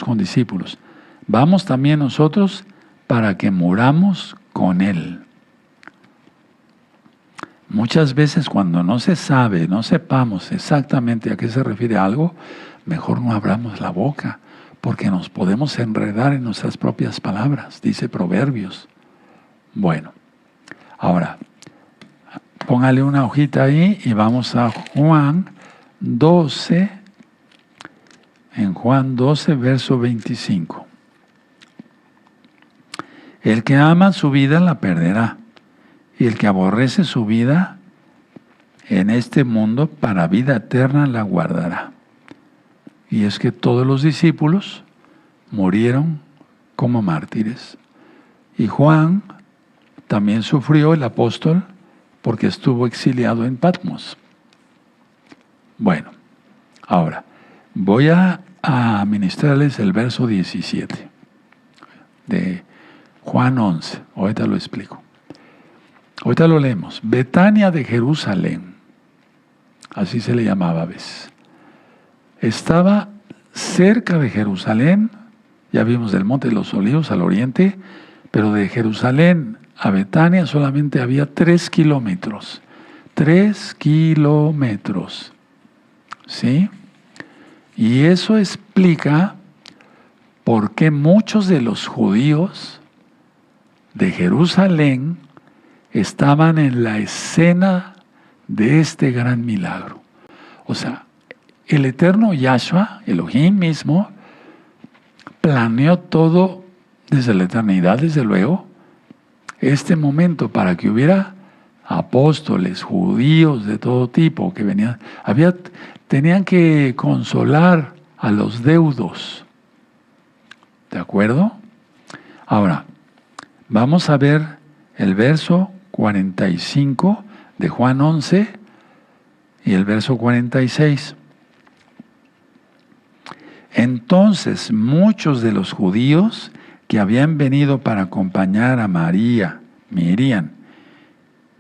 condiscípulos: vamos también nosotros para que muramos con él. Muchas veces cuando no se sabe, no sepamos exactamente a qué se refiere algo, mejor no abramos la boca, porque nos podemos enredar en nuestras propias palabras, dice Proverbios. Bueno, ahora, póngale una hojita ahí y vamos a Juan 12, en Juan 12, verso 25. El que ama su vida la perderá, y el que aborrece su vida en este mundo para vida eterna la guardará. Y es que todos los discípulos murieron como mártires. Y Juan también sufrió, el apóstol, porque estuvo exiliado en Patmos. Bueno, ahora, Voy a ministrarles el verso 17 de Juan 11. Ahorita lo explico. Ahorita lo leemos. Betania de Jerusalén, así se le llamaba a veces. Estaba cerca de Jerusalén, ya vimos del Monte de los Olivos al oriente, pero de Jerusalén a Betania solamente había 3 kilómetros. 3 kilómetros. ¿Sí? Y eso explica por qué muchos de los judíos de Jerusalén estaban en la escena de este gran milagro. O sea, el eterno Yahshua, Elohim mismo, planeó todo desde la eternidad, desde luego, este momento para que hubiera apóstoles, judíos de todo tipo que venían. Tenían que consolar a los deudos. ¿De acuerdo? Ahora, vamos a ver el verso 45 de Juan 11 y el verso 46. Entonces, muchos de los judíos que habían venido para acompañar a María, Miriam,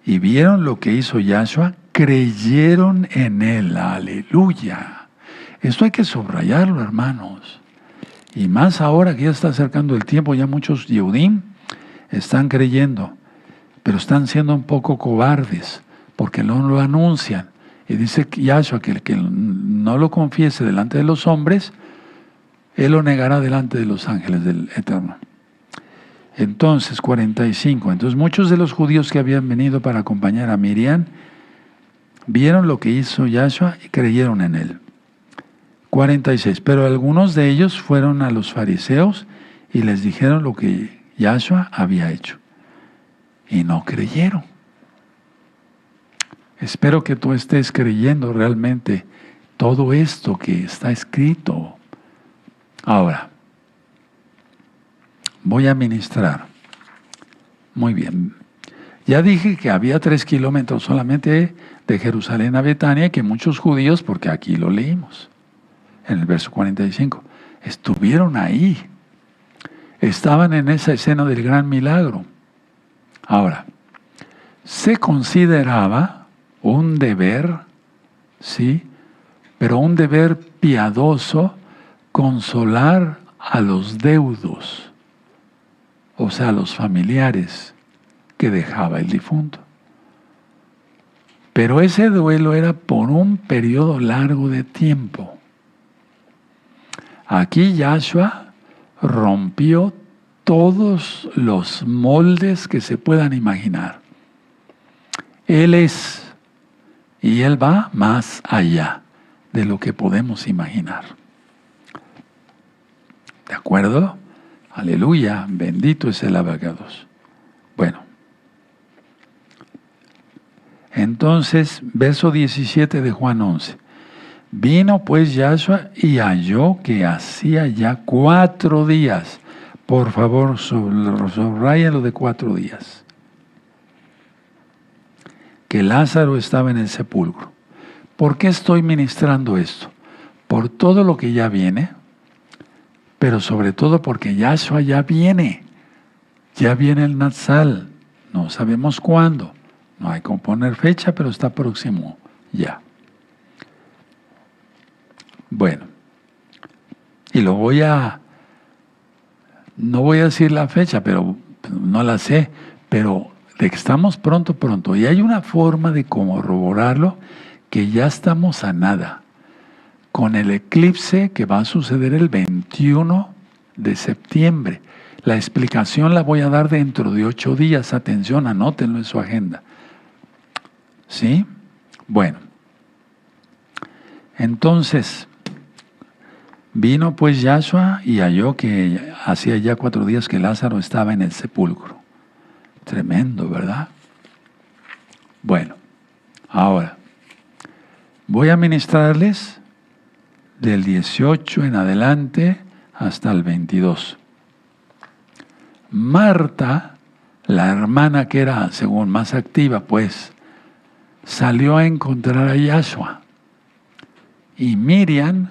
y vieron lo que hizo Yahshua, creyeron en Él. ¡Aleluya! Esto hay que subrayarlo, hermanos. Y más ahora que ya está acercando el tiempo, ya muchos Yehudim están creyendo, pero están siendo un poco cobardes, porque no lo anuncian. Y dice Yahshua que el que no lo confiese delante de los hombres, Él lo negará delante de los ángeles del Eterno. Entonces, 45. Entonces, muchos de los judíos que habían venido para acompañar a Miriam vieron lo que hizo Yahshua y creyeron en Él. 46. Pero algunos de ellos fueron a los fariseos y les dijeron lo que Yahshua había hecho. Y no creyeron. Espero que tú estés creyendo realmente todo esto que está escrito. Ahora, voy a ministrar. Muy bien. Ya dije que había 3 kilómetros solamente de Jerusalén a Betania y que muchos judíos, porque aquí lo leímos, en el verso 45, estuvieron ahí. Estaban en esa escena del gran milagro. Ahora, se consideraba un deber, ¿sí? Pero un deber piadoso, consolar a los deudos, o sea, a los familiares que dejaba el difunto. Pero ese duelo era por un periodo largo de tiempo. Aquí Yahshua rompió todos los moldes que se puedan imaginar. Él es, y Él va más allá de lo que podemos imaginar. ¿De acuerdo? Aleluya, bendito es el abacados. Bueno, entonces, verso 17 de Juan 11. Vino pues Yahshua y halló que hacía ya 4 días. Por favor, subrayen de 4 días. Que Lázaro estaba en el sepulcro. ¿Por qué estoy ministrando esto? Por todo lo que ya viene, pero sobre todo porque Yahshua ya viene. Ya viene el Natsal. No sabemos cuándo. No hay que poner fecha, pero está próximo ya. Bueno, y no voy a decir la fecha, pero no la sé, pero de que estamos pronto, y hay una forma de corroborarlo, que ya estamos a nada, con el eclipse que va a suceder el 21 de septiembre. La explicación la voy a dar dentro de 8 días, atención, anótenlo en su agenda. ¿Sí? Bueno, entonces, vino pues Yahshua y halló que hacía ya 4 días que Lázaro estaba en el sepulcro. Tremendo, ¿verdad? Bueno, ahora, voy a ministrarles del 18 en adelante hasta el 22. Marta, la hermana que era, según más activa, pues, salió a encontrar a Yahshua. Y Miriam,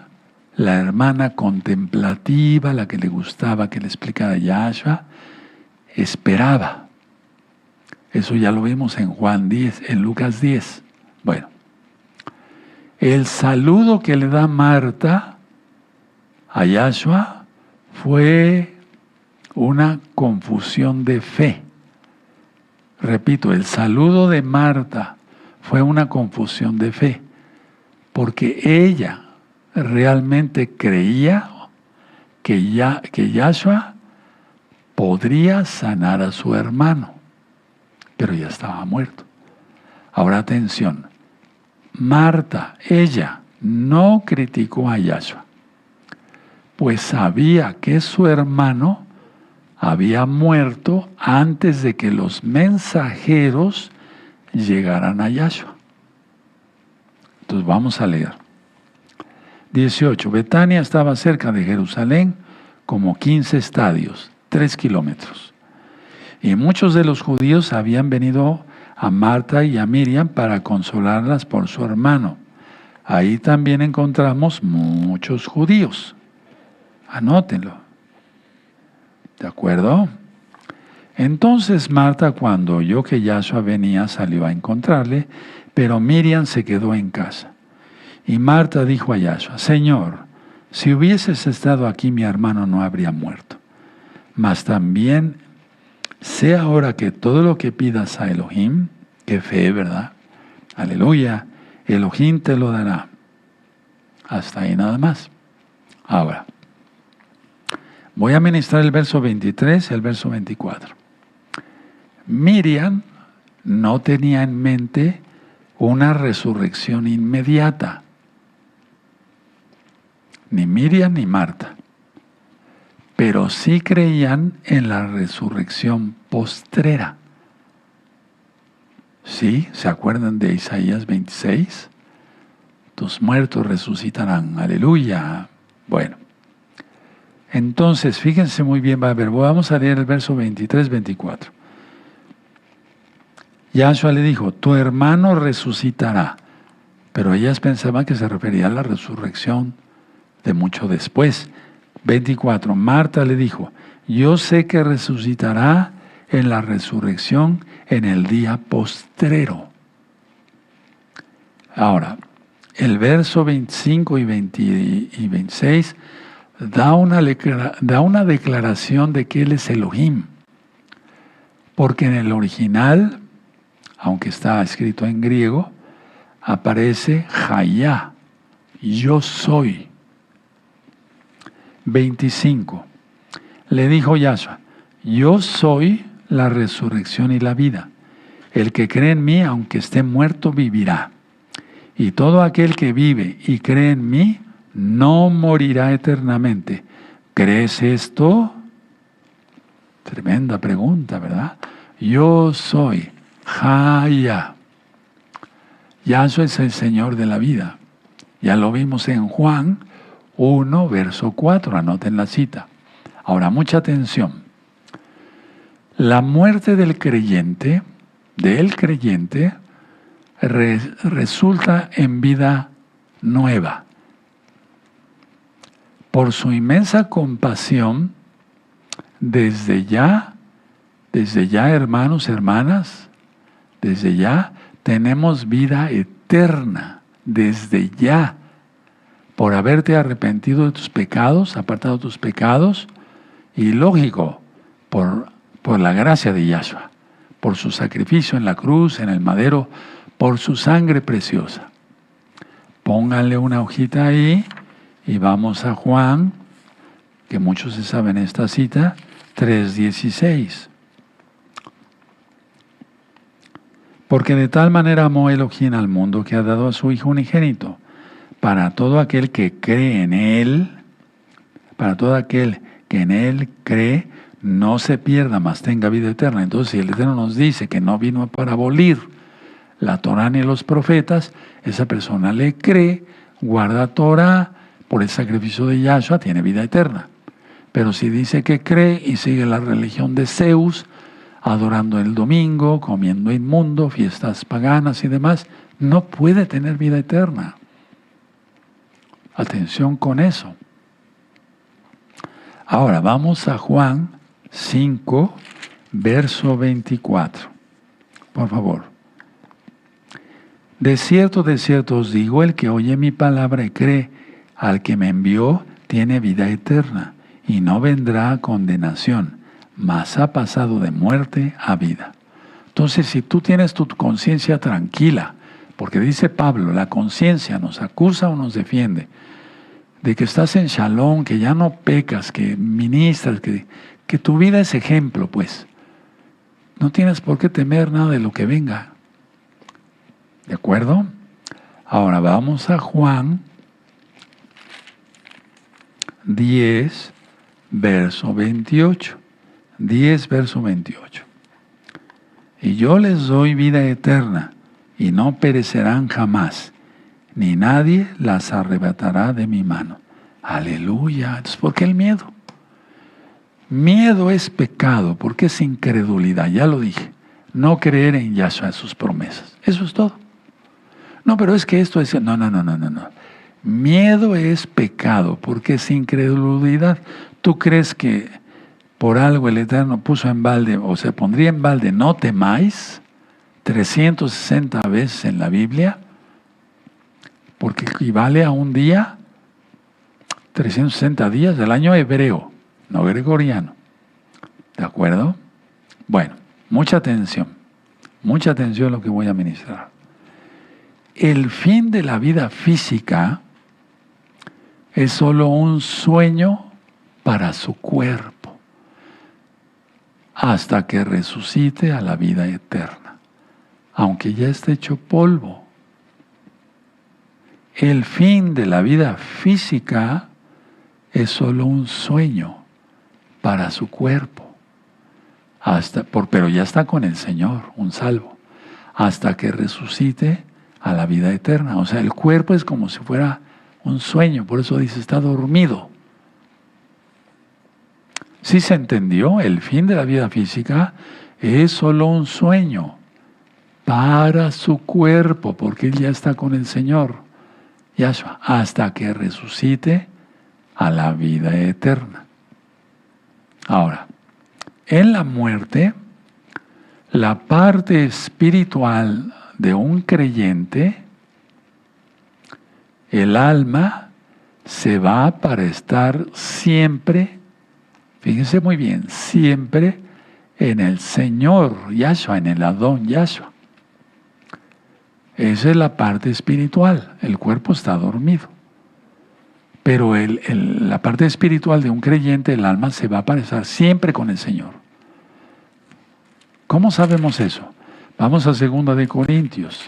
La hermana contemplativa, la que le gustaba que le explicara Yahshua, esperaba. Eso ya lo vimos en Juan 10, en Lucas 10. Bueno, el saludo que le da Marta a Yahshua fue una confusión de fe. Repito, el saludo de Marta fue una confusión de fe, porque ella realmente creía que Yahshua podría sanar a su hermano, pero ya estaba muerto. Ahora atención, Marta, ella no criticó a Yahshua, pues sabía que su hermano había muerto antes de que los mensajeros llegaran a Yahshua. Entonces vamos a leer. 18. Betania estaba cerca de Jerusalén, como 15 estadios, 3 kilómetros. Y muchos de los judíos habían venido a Marta y a Miriam para consolarlas por su hermano. Ahí también encontramos muchos judíos. Anótenlo. ¿De acuerdo? Entonces Marta, cuando oyó que Yahshua venía, salió a encontrarle, pero Miriam se quedó en casa. Y Marta dijo a Yahshua: Señor, si hubieses estado aquí, mi hermano no habría muerto. Mas también sé ahora que todo lo que pidas a Elohim, qué fe, ¿verdad? Aleluya, Elohim te lo dará. Hasta ahí nada más. Ahora, voy a ministrar el verso 23 y el verso 24. Miriam no tenía en mente una resurrección inmediata. Ni Miriam ni Marta. Pero sí creían en la resurrección postrera. ¿Sí? ¿Se acuerdan de Isaías 26? Tus muertos resucitarán. Aleluya. Bueno. Entonces, fíjense muy bien, vamos a leer el verso 23-24. Yahshua le dijo: tu hermano resucitará. Pero ellas pensaban que se refería a la resurrección de mucho después. 24. Marta le dijo: yo sé que resucitará en la resurrección en el día postrero. Ahora, el verso 25 y 26 da una declaración de que Él es Elohim. Porque en el original, aunque está escrito en griego, aparece Hayá, yo soy. 25. Le dijo Yahshua: yo soy la resurrección y la vida. El que cree en mí, aunque esté muerto, vivirá. Y todo aquel que vive y cree en mí, no morirá eternamente. ¿Crees esto? Tremenda pregunta, ¿verdad? Yo soy Hayá. Yahshua es el Señor de la vida. Ya lo vimos en Juan 1, verso 4. Anoten la cita. Ahora, mucha atención. La muerte del creyente, resulta en vida nueva. Por su inmensa compasión, desde ya, hermanos, hermanas, desde ya tenemos vida eterna, desde ya, por haberte arrepentido de tus pecados, apartado tus pecados, y lógico, por la gracia de Yahshua, por su sacrificio en la cruz, en el madero, por su sangre preciosa. Pónganle una hojita ahí y vamos a Juan, que muchos se saben esta cita, 3:16. Porque de tal manera amó Elohim al mundo que ha dado a su Hijo unigénito, para todo aquel que cree en Él, para todo aquel que en Él cree, no se pierda, mas tenga vida eterna. Entonces, si el Eterno nos dice que no vino para abolir la Torá ni los profetas, esa persona le cree, guarda Torá, por el sacrificio de Yahshua tiene vida eterna. Pero si dice que cree y sigue la religión de Zeus, adorando el domingo, comiendo inmundo, fiestas paganas y demás, no puede tener vida eterna. Atención con eso. Ahora vamos a Juan 5, verso 24. Por favor. De cierto os digo, el que oye mi palabra y cree al que me envió, tiene vida eterna, y no vendrá a condenación, mas ha pasado de muerte a vida. Entonces, si tú tienes tu conciencia tranquila, porque dice Pablo, la conciencia nos acusa o nos defiende, de que estás en shalom, que ya no pecas, que ministras, que tu vida es ejemplo, pues. No tienes por qué temer nada de lo que venga. ¿De acuerdo? Ahora vamos a Juan 10, verso 28. 10, verso 28. Y yo les doy vida eterna, y no perecerán jamás, ni nadie las arrebatará de mi mano. Aleluya. Entonces, ¿por qué el miedo? Miedo es pecado, porque es incredulidad, ya lo dije. No creer en Yahshua, sus promesas. Eso es todo. No, pero es que esto es... No. Miedo es pecado, porque es incredulidad. ¿Tú crees que por algo el Eterno puso en balde, o se pondría en balde, no temáis, 360 veces en la Biblia? Porque equivale a un día, 360 días del año hebreo, no gregoriano. ¿De acuerdo? Bueno, mucha atención a lo que voy a ministrar. El fin de la vida física es solo un sueño para su cuerpo, hasta que resucite a la vida eterna, aunque ya esté hecho polvo. El fin de la vida física es solo un sueño para su cuerpo, pero ya está con el Señor, un salvo, hasta que resucite a la vida eterna. O sea, el cuerpo es como si fuera un sueño, por eso dice, está dormido. ¿Sí se entendió? El fin de la vida física es solo un sueño para su cuerpo, porque él ya está con el Señor, Yahshua, hasta que resucite a la vida eterna. Ahora, en la muerte, la parte espiritual de un creyente, el alma se va para estar siempre, fíjense muy bien, siempre en el Señor Yahshua, en el Adón Yahshua. Esa es la parte espiritual, el cuerpo está dormido. Pero la parte espiritual de un creyente, el alma se va para estar siempre con el Señor. ¿Cómo sabemos eso? Vamos a 2 de Corintios.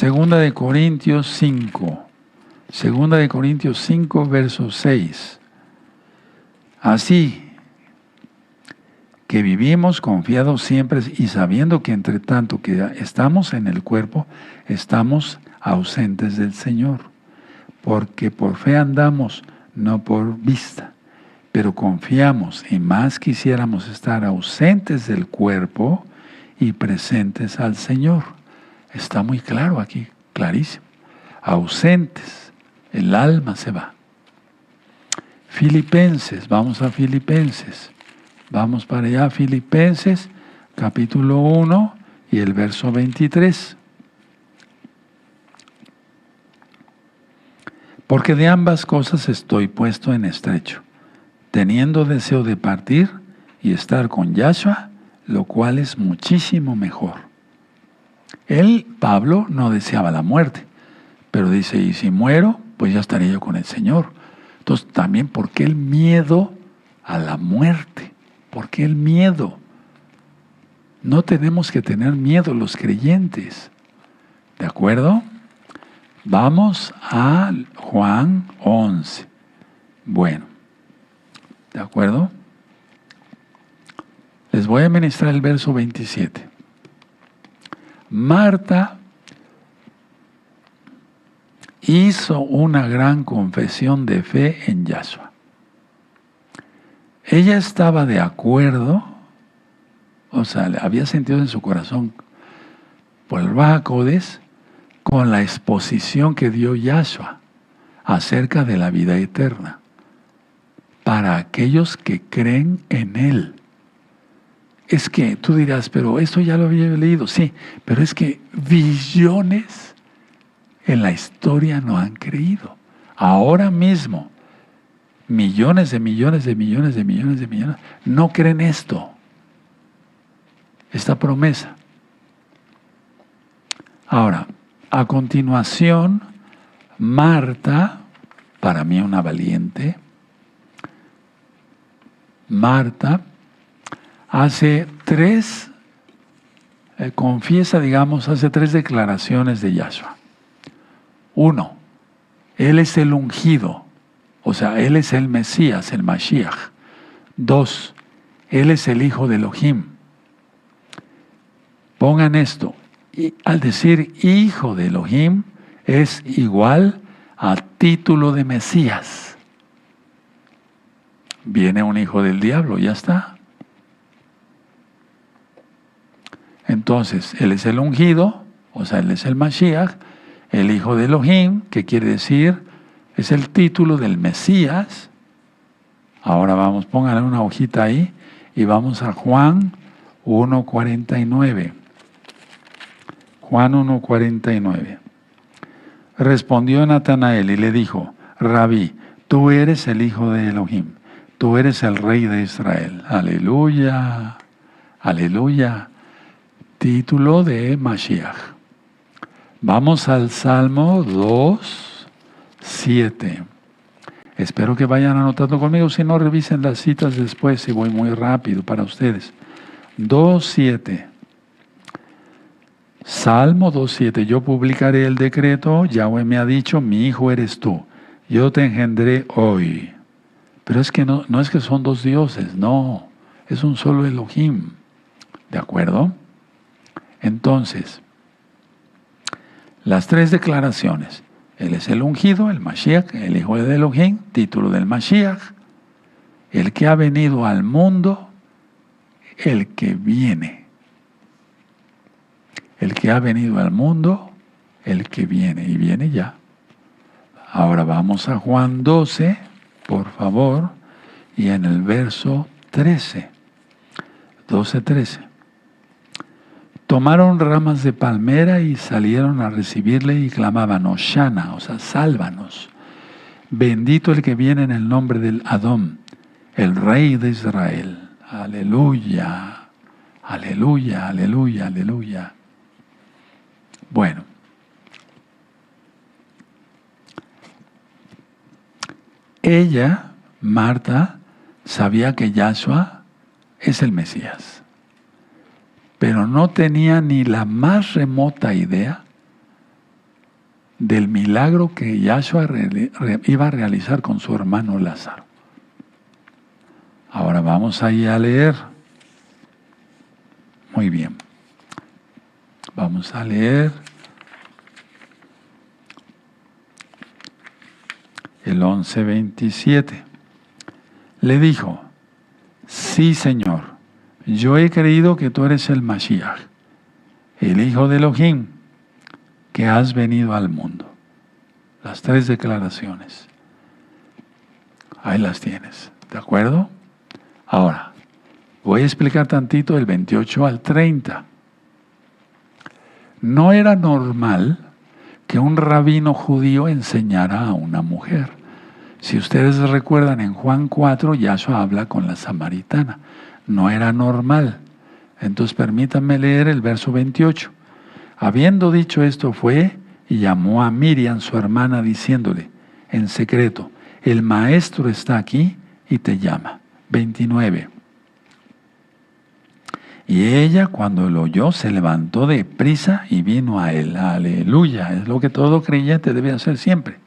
2 de Corintios 5. 2 de Corintios 5, verso 6. Así que vivimos confiados siempre y sabiendo que entre tanto que estamos en el cuerpo, estamos ausentes del Señor. Porque por fe andamos, no por vista. Pero confiamos y más quisiéramos estar ausentes del cuerpo y presentes al Señor. Está muy claro aquí, clarísimo. Ausentes, el alma se va. Filipenses, vamos a Filipenses. Vamos para allá, Filipenses, capítulo 1 y el verso 23. Porque de ambas cosas estoy puesto en estrecho, teniendo deseo de partir y estar con Yahshua, lo cual es muchísimo mejor. Él, Pablo, no deseaba la muerte, pero dice, y si muero, pues ya estaré yo con el Señor. Entonces, también, ¿por qué el miedo a la muerte? ¿Por qué el miedo? No tenemos que tener miedo los creyentes. ¿De acuerdo? Vamos a Juan 11. Bueno, ¿de acuerdo? Les voy a ministrar el verso 27. Marta hizo una gran confesión de fe en Yahshua. Ella estaba de acuerdo, o sea, había sentido en su corazón por el Ruach HaKodesh con la exposición que dio Yahshua acerca de la vida eterna para aquellos que creen en Él. Es que tú dirás, pero esto ya lo había leído. Sí, pero es que billones en la historia no han creído. Ahora mismo, millones de millones de millones de millones de millones no creen esto, esta promesa. Ahora, a continuación, Marta, para mí una valiente, Marta hace hace tres declaraciones de Yahshua. Uno, Él es el ungido, o sea, Él es el Mesías, el Mashiach. Dos, Él es el Hijo de Elohim. Pongan esto, y al decir Hijo de Elohim es igual a título de Mesías. Viene un hijo del diablo, ya está. Entonces, Él es el ungido, o sea, Él es el Mashiach, el Hijo de Elohim, que quiere decir, es el título del Mesías. Ahora vamos, pónganle una hojita ahí, y vamos a Juan 1:49. Juan 1:49. Respondió Natanael y le dijo, Rabí, tú eres el Hijo de Elohim, tú eres el Rey de Israel. Aleluya, aleluya. Título de Mashiach. Vamos al Salmo 2:7. Espero que vayan anotando conmigo, si no revisen las citas después, si voy muy rápido para ustedes. 2:7. Salmo 2:7. Yo publicaré el decreto, Yahweh me ha dicho, mi hijo eres tú, yo te engendré hoy. Pero es que no es que son dos dioses, no, es un solo Elohim. ¿De acuerdo? Entonces, las tres declaraciones. Él es el ungido, el Mashiach, el Hijo de Elohim, título del Mashiach, el que ha venido al mundo, el que viene. El que ha venido al mundo, el que viene, y viene ya. Ahora vamos a Juan 12, por favor, y en el verso 13, 12:13. Tomaron ramas de palmera y salieron a recibirle y clamaban, Hoshana, o sea, sálvanos. Bendito el que viene en el nombre del Adón, el Rey de Israel. Aleluya, aleluya, aleluya, aleluya. Bueno. Ella, Marta, sabía que Yahshua es el Mesías, pero no tenía ni la más remota idea del milagro que Yahshua iba a realizar con su hermano Lázaro. Ahora vamos ahí a leer. Muy bien. Vamos a leer el 11:27. Le dijo, sí, Señor, yo he creído que tú eres el Mashiach, el Hijo de Elohim, que has venido al mundo. Las tres declaraciones. Ahí las tienes, ¿de acuerdo? Ahora, voy a explicar tantito del 28 al 30. No era normal que un rabino judío enseñara a una mujer. Si ustedes recuerdan, en Juan 4, Yahshua habla con la samaritana. No era normal. Entonces permítanme leer el verso 28. Habiendo dicho esto, fue y llamó a Miriam, su hermana, diciéndole en secreto, el maestro está aquí y te llama. 29. Y ella, cuando lo oyó, se levantó de prisa y vino a él. Aleluya. Es lo que todo creyente debe hacer siempre.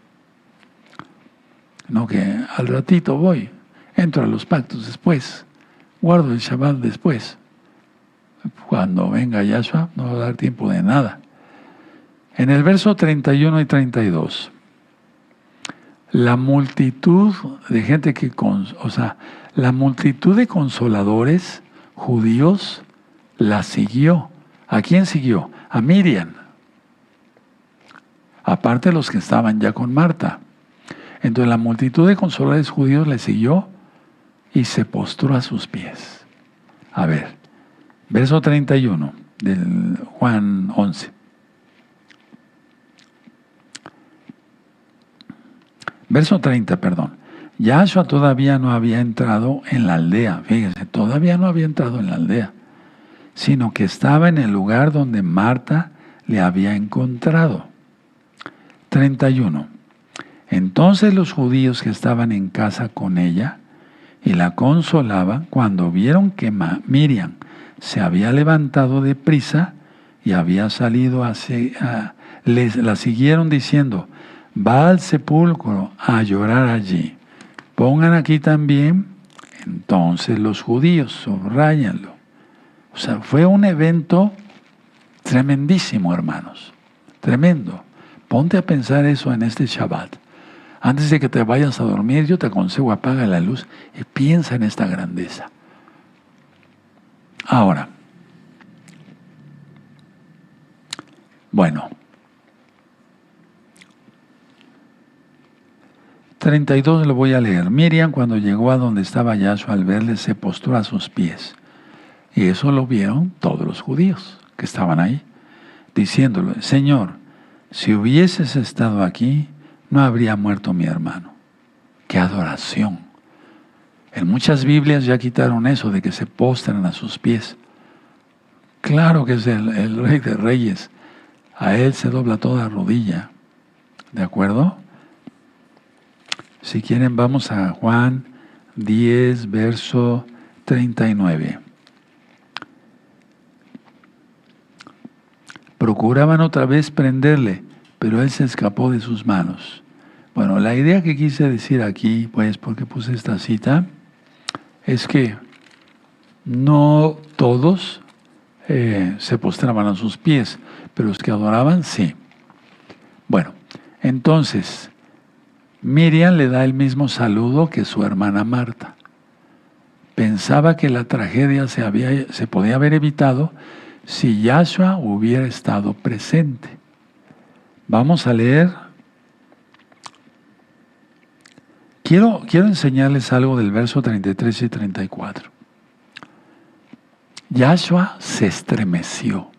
No que al ratito voy, entro a los pactos después, guardo el Shabbat después. Cuando venga Yahshua, no va a dar tiempo de nada. En el verso 31 y 32, la multitud de gente la multitud de consoladores judíos la siguió. ¿A quién siguió? A Miriam. aparte de los que estaban ya con Marta. Entonces la multitud de consoladores judíos le siguió y se postró a sus pies. A ver, verso 31 del Juan 11. Verso 30, perdón. Yahshua todavía no había entrado en la aldea, fíjese, todavía no había entrado en la aldea, sino que estaba en el lugar donde Marta le había encontrado. 31. Entonces los judíos que estaban en casa con ella y la consolaban, cuando vieron que Miriam se había levantado de prisa y había salido la siguieron diciendo: va al sepulcro a llorar allí. Pongan aquí también, entonces los judíos, subráyanlo. O sea, fue un evento tremendísimo, hermanos. Tremendo. Ponte a pensar eso en este Shabbat. Antes de que te vayas a dormir, yo te aconsejo, apaga la luz y piensa en esta grandeza. Ahora, bueno, 32 lo voy a leer. Miriam, cuando llegó a donde estaba Yahshua, al verle, se postró a sus pies. Y eso lo vieron todos los judíos que estaban ahí, diciéndole: Señor, si hubieses estado aquí, no habría muerto mi hermano. ¡Qué adoración! En muchas Biblias ya quitaron eso de que se postran a sus pies. Claro que es el Rey de Reyes. A Él se dobla toda rodilla. ¿De acuerdo? Si quieren, vamos a Juan 10, verso 39. Procuraban otra vez prenderle, pero él se escapó de sus manos. Bueno, la idea que quise decir aquí, pues, porque puse esta cita, es que no todos se postraban a sus pies, pero los que adoraban, sí. Bueno, entonces, Miriam le da el mismo saludo que su hermana Marta. Pensaba que la tragedia se podía haber evitado si Yahshua hubiera estado presente. Vamos a leer. Quiero enseñarles algo del verso 33 y 34. Yahshua se estremeció.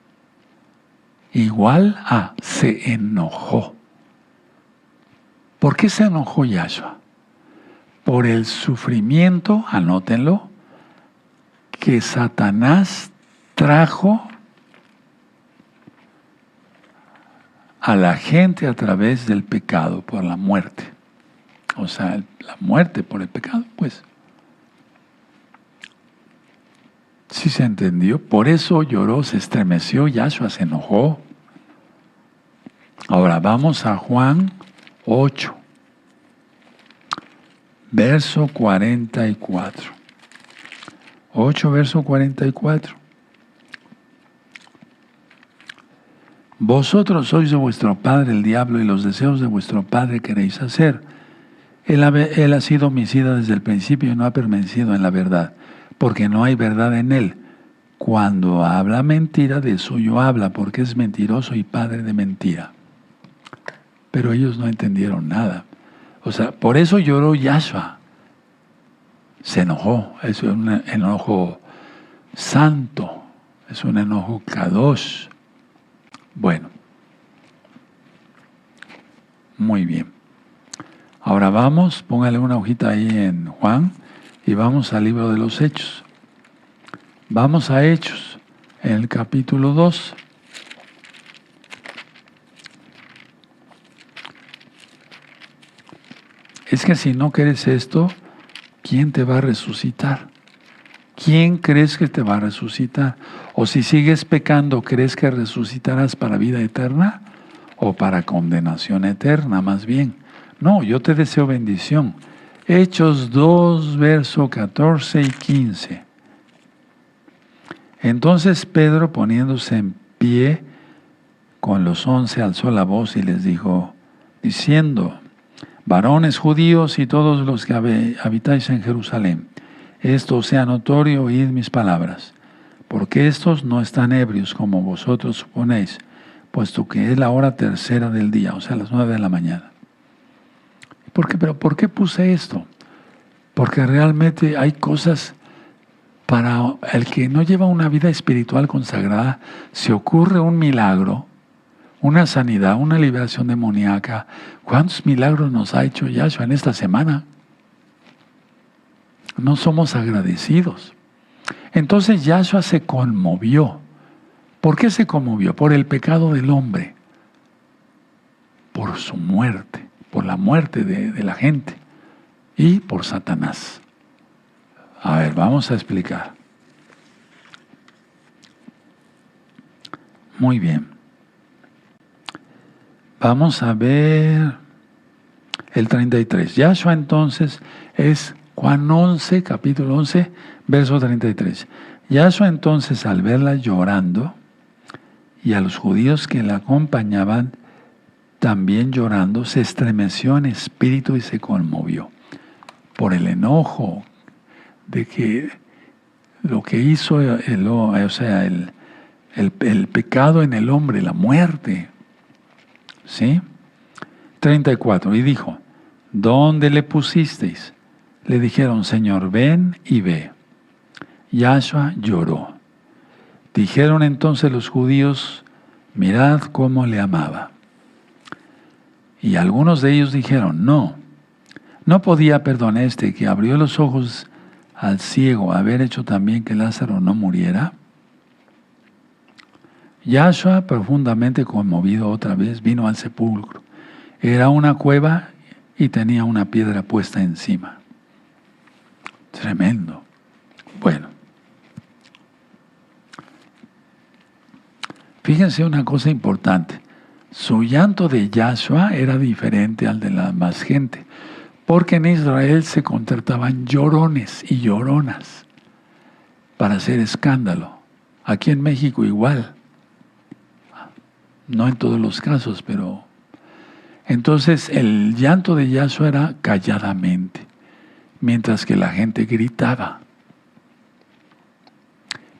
Igual a se enojó. ¿Por qué se enojó Yahshua? Por el sufrimiento, anótenlo, que Satanás trajo a la gente a través del pecado, por la muerte. O sea, la muerte por el pecado, pues. ¿Sí se entendió? Por eso lloró, se estremeció, Yahshua se enojó. Ahora vamos a Juan 8, verso 44. 8, verso 44. Vosotros sois de vuestro padre el diablo, y los deseos de vuestro padre queréis hacer. Él ha sido homicida desde el principio y no ha permanecido en la verdad, porque no hay verdad en él. Cuando habla mentira, de suyo habla, porque es mentiroso y padre de mentira. Pero ellos no entendieron nada. O sea, por eso lloró Yahshua. Se enojó. Es un enojo santo. Es un enojo kadosh. Bueno. Muy bien. Ahora vamos, póngale una hojita ahí en Juan y vamos al libro de los Hechos. Vamos a Hechos, en el capítulo 2. Es que si no quieres esto, ¿quién te va a resucitar? ¿Quién crees que te va a resucitar? O si sigues pecando, ¿crees que resucitarás para vida eterna? ¿O para condenación eterna, más bien? No, yo te deseo bendición. Hechos 2, verso 14 y 15. Entonces Pedro, poniéndose en pie con los 11, alzó la voz y les dijo, diciendo: varones judíos y todos los que habitáis en Jerusalén, esto sea notorio, oíd mis palabras, porque estos no están ebrios como vosotros suponéis, puesto que es la hora tercera del día, o sea, las 9 de la mañana. ¿Pero por qué puse esto? Porque realmente hay cosas para el que no lleva una vida espiritual consagrada. Si ocurre un milagro, una sanidad, una liberación demoníaca, ¿cuántos milagros nos ha hecho Yahshua en esta semana? No somos agradecidos. Entonces Yahshua se conmovió. ¿Por qué se conmovió? Por el pecado del hombre, por su muerte, por la muerte de la gente y por Satanás. A ver, vamos a explicar. Muy bien. Vamos a ver el 33. Yahshua entonces es Juan 11, capítulo 11, verso 33. Yahshua entonces, al verla llorando, y a los judíos que la acompañaban también llorando, se estremeció en espíritu y se conmovió por el enojo de que lo que hizo el pecado en el hombre, la muerte. ¿Sí? 34. Y dijo, ¿dónde le pusisteis? Le dijeron, Señor, ven y ve. Yahshua lloró. Dijeron entonces los judíos, mirad cómo le amaba. Y algunos de ellos dijeron, no podía, que abrió los ojos al ciego, haber hecho también que Lázaro no muriera. Yahshua, profundamente conmovido otra vez, vino al sepulcro. Era una cueva y tenía una piedra puesta encima. Tremendo. Bueno. Fíjense una cosa importante. Su llanto de Yahshua era diferente al de la más gente, porque en Israel se contrataban llorones y lloronas para hacer escándalo. Aquí en México igual. No en todos los casos, pero... Entonces el llanto de Yahshua era calladamente, mientras que la gente gritaba.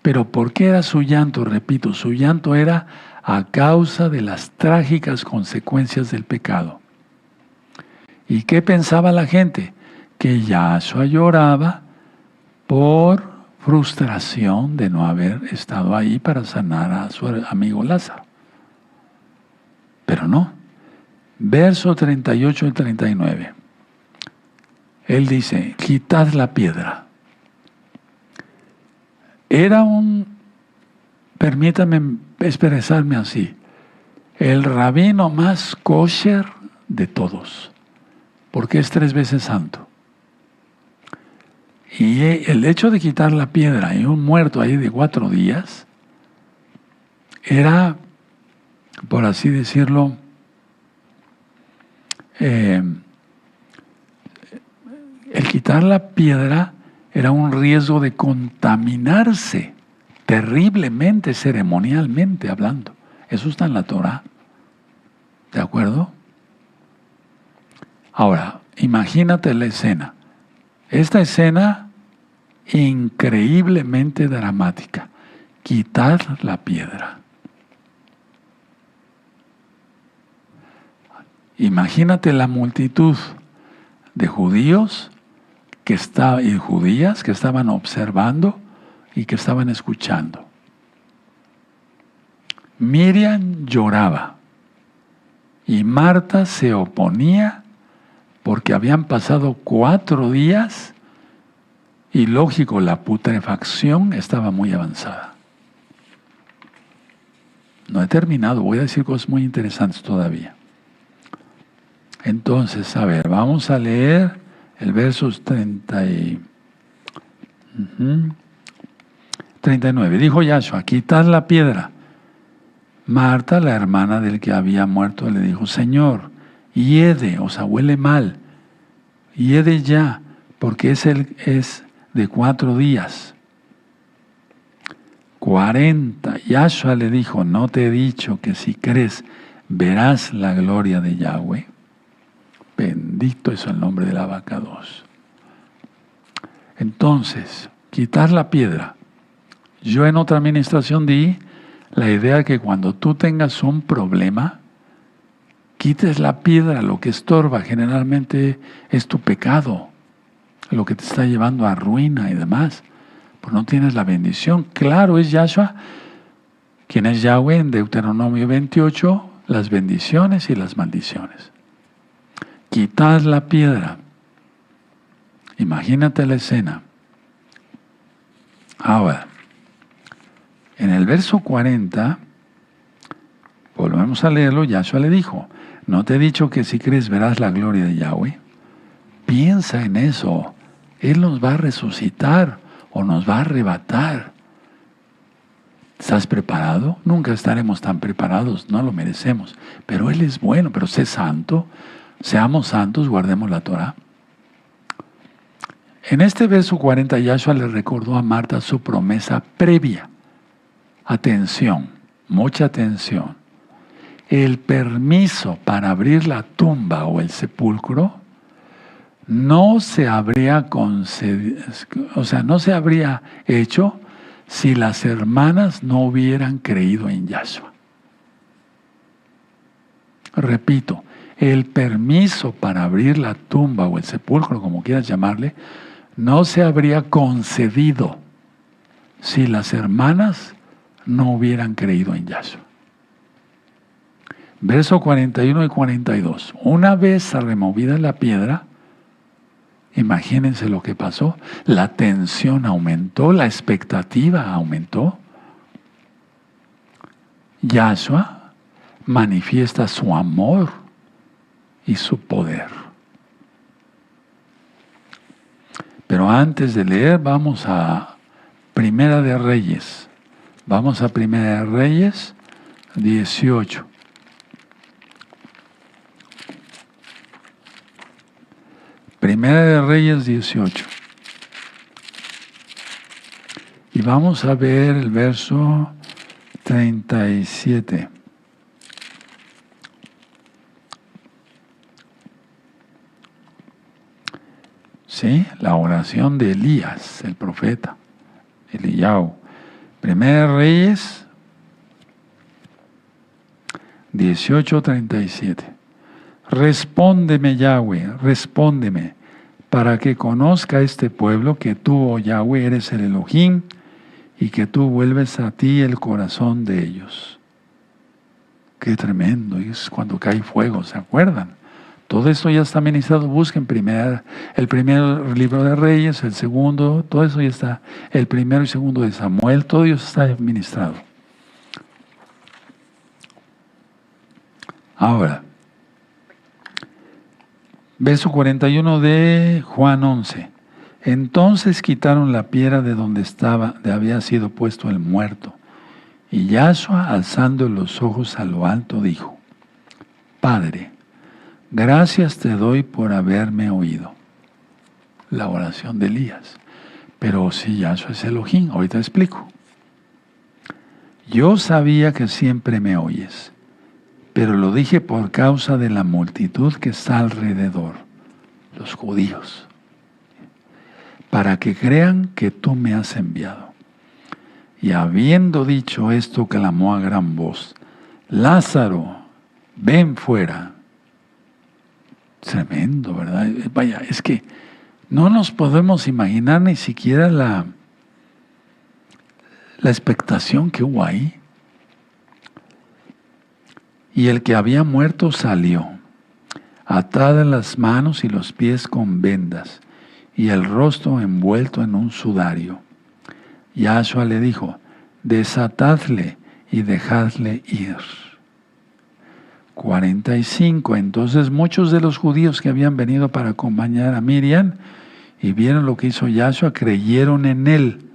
Pero ¿por qué era su llanto? Repito, su llanto era a causa de las trágicas consecuencias del pecado. ¿Y qué pensaba la gente? Que Yahshua lloraba por frustración de no haber estado ahí para sanar a su amigo Lázaro. Pero no. Verso 38 y 39. Él dice, quitad la piedra. Era permítame expresarme así, el rabino más kosher de todos, porque es 3 veces santo. Y el hecho de quitar la piedra y un muerto ahí de 4 días, era, por así decirlo, el quitar la piedra era un riesgo de contaminarse terriblemente, ceremonialmente hablando. Eso está en la Torah. ¿De acuerdo? Ahora, imagínate la escena. Esta escena increíblemente dramática. Quitar la piedra. Imagínate la multitud de judíos y judías que estaban observando y que estaban escuchando. Miriam lloraba y Marta se oponía porque habían pasado 4 días y lógico, la putrefacción estaba muy avanzada. No he terminado, voy a decir cosas muy interesantes todavía. Entonces, a ver, vamos a leer el verso 39. Dijo Yahshua, quitad la piedra. Marta, la hermana del que había muerto, le dijo, Señor, hiede, o sea, huele mal. Hiede ya, porque es de 4 días. 40. Yahshua le dijo, ¿no te he dicho que si crees verás la gloria de Yahweh? Bendito es el nombre del abacados. Entonces, quitar la piedra. Yo en otra administración di La idea de que cuando tú tengas un problema, quites la piedra, lo que estorba generalmente es tu pecado, lo que te está llevando a ruina y demás. Pues no tienes la bendición. Claro, es Yahshua, quien es Yahweh en Deuteronomio 28, las bendiciones y las maldiciones. Quitad la piedra. Imagínate la escena. Ahora, en el verso 40, volvemos a leerlo, Yahshua le dijo, ¿no te he dicho que si crees verás la gloria de Yahweh? Piensa en eso. Él nos va a resucitar o nos va a arrebatar. ¿Estás preparado? Nunca estaremos tan preparados, no lo merecemos. Pero Él es bueno, pero sé santo. Seamos santos, guardemos la Torah. En este verso 40, Yahshua le recordó a Marta su promesa previa. Atención, mucha atención. El permiso para abrir la tumba o el sepulcro no se habría concedido, no se habría hecho si las hermanas no hubieran creído en Yahshua. Repito, el permiso para abrir la tumba o el sepulcro, como quieras llamarle, no se habría concedido si las hermanas no hubieran creído en Yahshua. Verso 41 y 42. Una vez removida la piedra, imagínense lo que pasó. La tensión aumentó, la expectativa aumentó. Yahshua manifiesta su amor y su poder. Pero antes de leer, vamos a Primera de Reyes. Vamos a Primera de Reyes 18. Primera de Reyes 18. Y vamos a ver el verso 37. ¿Sí? La oración de Elías, el profeta, Eliyahu. Primera de Reyes 18:37. Respóndeme, Yahweh, respóndeme, para que conozca este pueblo que tú, oh Yahweh, eres el Elohim y que tú vuelves a ti el corazón de ellos. Qué tremendo, y es cuando cae fuego, ¿se acuerdan? Todo esto ya está ministrado. Busquen el primer libro de Reyes, el segundo, todo eso ya está. El primero y segundo de Samuel, todo eso está ministrado. Ahora, verso 41 de Juan 11. Entonces quitaron la piedra de donde había sido puesto el muerto. Y Yahshua, alzando los ojos a lo alto, dijo: Padre, gracias te doy por haberme oído. La oración de Elías. Pero si Yahshua es Elohim, ahorita explico. Yo sabía que siempre me oyes, pero lo dije por causa de la multitud que está alrededor, los judíos, para que crean que tú me has enviado. Y habiendo dicho esto, clamó a gran voz: Lázaro, ven fuera. Tremendo, ¿verdad? Vaya, es que no nos podemos imaginar ni siquiera la expectación que hubo ahí. Y el que había muerto salió, atadas las manos y los pies con vendas, y el rostro envuelto en un sudario. Yahshua le dijo: desatadle y dejadle ir. 45. Entonces muchos de los judíos que habían venido para acompañar a Miriam y vieron lo que hizo Yahshua, creyeron en él.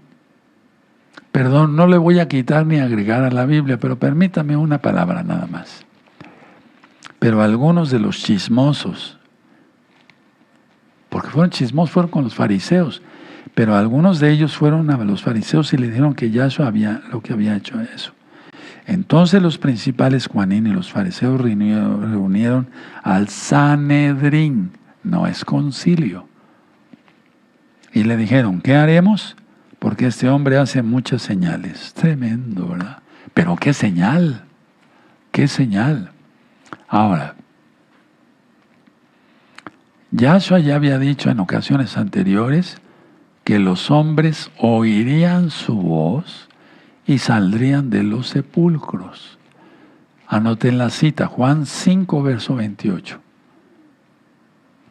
Perdón, no le voy a quitar ni agregar a la Biblia, pero permítame una palabra nada más. Pero algunos de los chismosos, porque fueron chismosos, fueron con los fariseos, pero algunos de ellos fueron a los fariseos y le dijeron que Yahshua lo que había hecho eso. Entonces los principales Juanín y los fariseos reunieron al Sanedrín, no es concilio, y le dijeron: ¿qué haremos? Porque este hombre hace muchas señales. Tremendo, ¿verdad? Pero qué señal, qué señal. Ahora, Yahshua ya había dicho en ocasiones anteriores que los hombres oirían su voz y saldrían de los sepulcros. Anoten la cita, Juan 5, verso 28.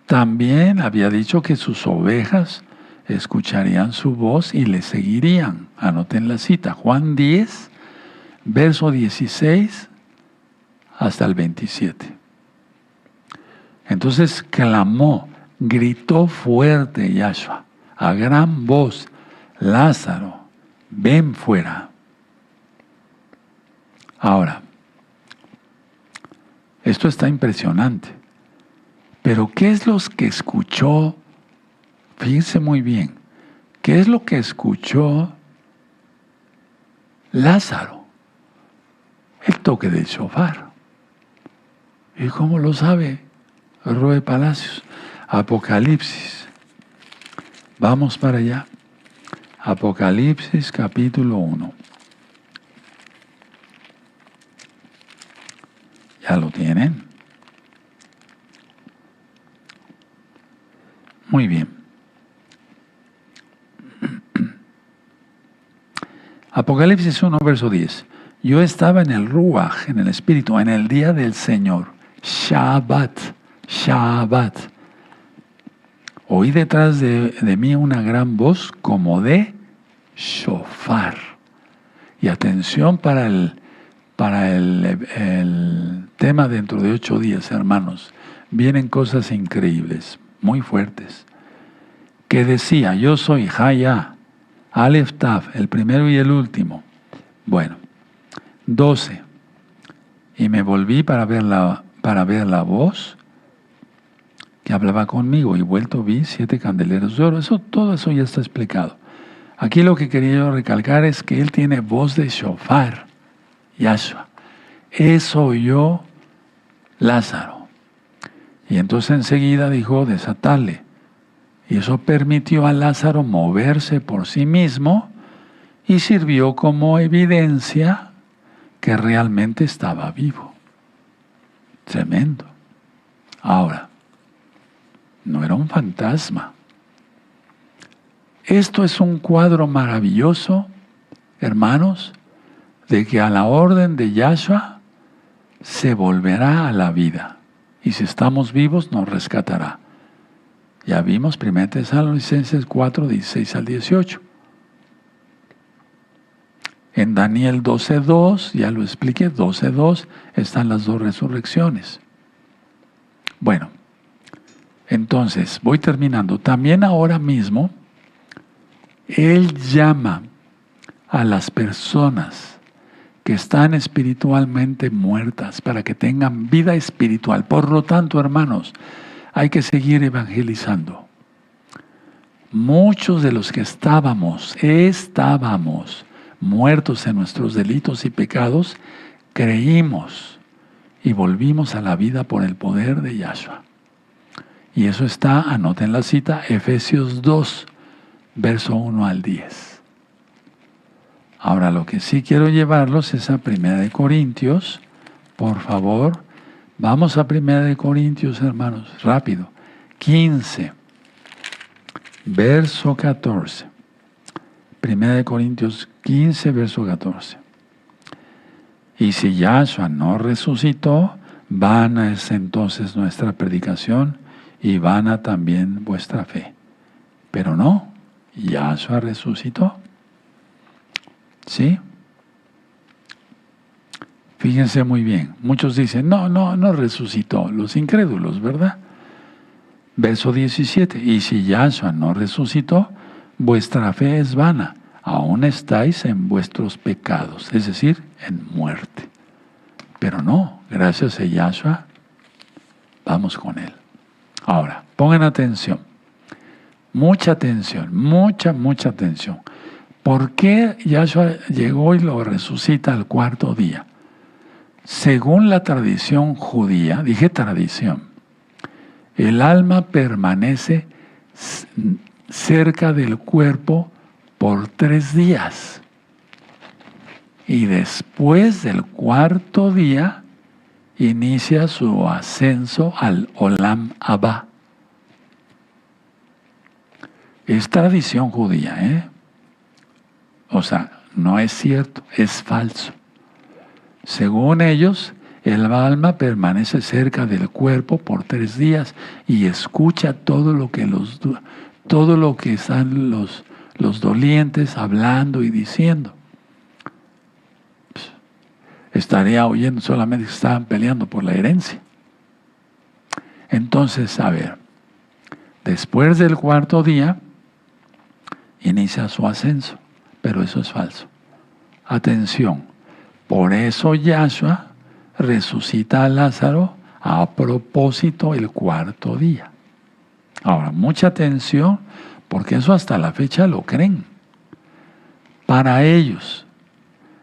También había dicho que sus ovejas escucharían su voz y le seguirían. Anoten la cita, Juan 10, verso 16 hasta el 27. Entonces clamó, gritó fuerte Yahshua, a gran voz, Lázaro, ven fuera. Ahora, esto está impresionante. Pero ¿qué es lo que escuchó? Fíjense muy bien. ¿Qué es lo que escuchó Lázaro? El toque del shofar. ¿Y cómo lo sabe Roe Palacios? Apocalipsis. Vamos para allá. Apocalipsis capítulo 1. ¿Ya lo tienen? Muy bien. Apocalipsis 1, verso 10. Yo estaba en el Ruach, en el Espíritu, en el día del Señor. Shabbat. Shabbat. Oí detrás de mí una gran voz como de shofar. Y atención para el tema dentro de 8 días, hermanos. Vienen cosas increíbles, muy fuertes. Que decía, yo soy Haya, Aleph Tav, el primero y el último. Bueno, 12. Y me volví para ver la voz que hablaba conmigo, y vuelto vi 7 candeleros de oro. Todo eso ya está explicado. Aquí lo que quería yo recalcar es que él tiene voz de shofar, Yahshua. Eso oyó Lázaro. Y entonces enseguida dijo, desatarle. Y eso permitió a Lázaro moverse por sí mismo y sirvió como evidencia que realmente estaba vivo. Tremendo. Ahora, no era un fantasma. Esto es un cuadro maravilloso, hermanos, de que a la orden de Yahshua se volverá a la vida. Y si estamos vivos, nos rescatará. Ya vimos 1 Tesalonicenses 4, 16 al 18. En Daniel 12:2, ya lo expliqué, 12:2, están las 2 resurrecciones. Bueno, entonces, voy terminando. También ahora mismo, Él llama a las personas que están espiritualmente muertas para que tengan vida espiritual. Por lo tanto, hermanos, hay que seguir evangelizando. Muchos de los que estábamos muertos en nuestros delitos y pecados, creímos y volvimos a la vida por el poder de Yahshua. Y eso está, anoten la cita, Efesios 2, verso 1 al 10. Ahora, lo que sí quiero llevarlos es a 1 Corintios, por favor. Vamos a 1 Corintios, hermanos, rápido. 15, verso 14. 1 Corintios 15, verso 14. Y si Yahshua no resucitó, vana es entonces nuestra predicación y vana también vuestra fe. Pero no, Yahshua resucitó. ¿Sí? Fíjense muy bien. Muchos dicen, no resucitó. Los incrédulos, ¿verdad? Verso 17. Y si Yahshua no resucitó, vuestra fe es vana. Aún estáis en vuestros pecados, es decir, en muerte. Pero no, gracias a Yahshua, vamos con Él. Ahora, pongan atención. Mucha atención, mucha atención. ¿Por qué Yahshua llegó y lo resucita al 4º día? Según la tradición judía, dije tradición, el alma permanece cerca del cuerpo por 3 días. y después del cuarto día inicia su ascenso al Olam Abba. Es tradición judía, ¿eh? O sea, no es cierto, es falso. Según ellos, el alma permanece cerca del cuerpo por 3 días y escucha todo lo que están los dolientes hablando y diciendo. Estaría oyendo solamente que estaban peleando por la herencia. Entonces, a ver, después del cuarto día, inicia su ascenso, pero eso es falso. Atención, por eso Yahshua resucita a Lázaro a propósito el cuarto día. Ahora, mucha atención, porque eso hasta la fecha lo creen. Para ellos,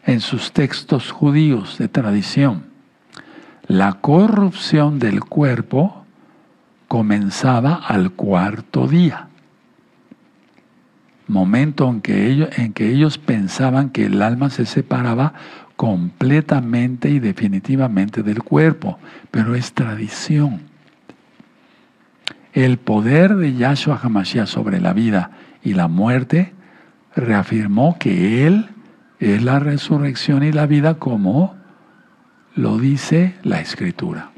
en sus textos judíos de tradición, la corrupción del cuerpo comenzaba al cuarto día. Momento en que ellos pensaban que el alma se separaba completamente y definitivamente del cuerpo, pero es tradición. El poder de Yahshua HaMashiach sobre la vida y la muerte reafirmó que Él es la resurrección y la vida, como lo dice la Escritura.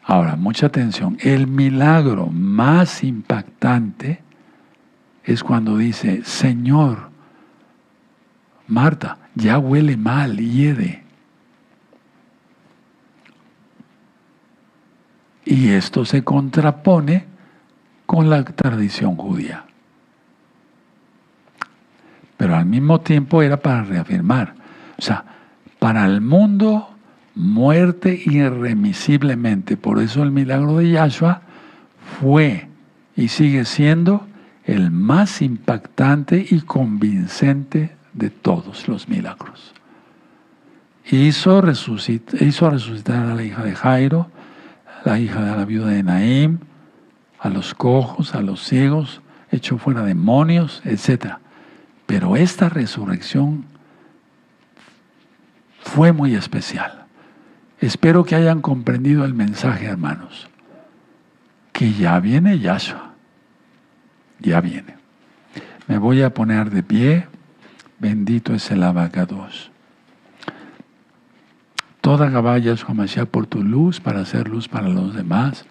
Ahora, mucha atención. El milagro más impactante es cuando dice: Señor, Marta, ya huele mal, hiede. Y esto se contrapone con la tradición judía. Pero al mismo tiempo era para reafirmar. O sea, para el mundo, muerte irremisiblemente. Por eso el milagro de Yahshua fue y sigue siendo el más impactante y convincente de todos los milagros. Hizo resucitar a la hija de Jairo, la hija de la viuda de Naim, a los cojos, a los ciegos, echó fuera demonios, etc. Pero esta resurrección fue muy especial. Espero que hayan comprendido el mensaje, hermanos, que ya viene Yahshua, ya viene. Me voy a poner de pie. Bendito es el Abacados. Toda Gabá Yahshua Mashiach por tu luz, para hacer luz para los demás.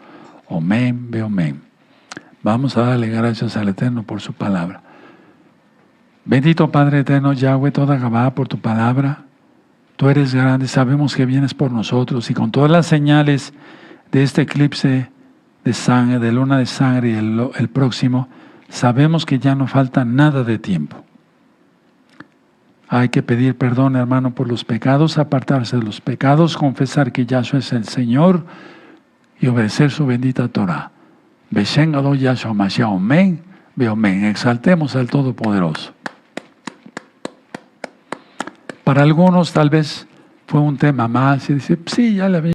Omen, ve omen. Vamos a darle gracias al Eterno por su palabra. Bendito Padre Eterno, Yahweh, toda Gabá por tu palabra. Tú eres grande, sabemos que vienes por nosotros, y con todas las señales de este eclipse de sangre, de luna de sangre y el próximo, sabemos que ya no falta nada de tiempo. Hay que pedir perdón, hermano, por los pecados, apartarse de los pecados, confesar que Yahshua es el Señor y obedecer su bendita Torah. Beshen Adon Yahshua Mashiach, Omen, ve Omen. Exaltemos al Todopoderoso. Para algunos tal vez fue un tema más y dice, sí, ya le había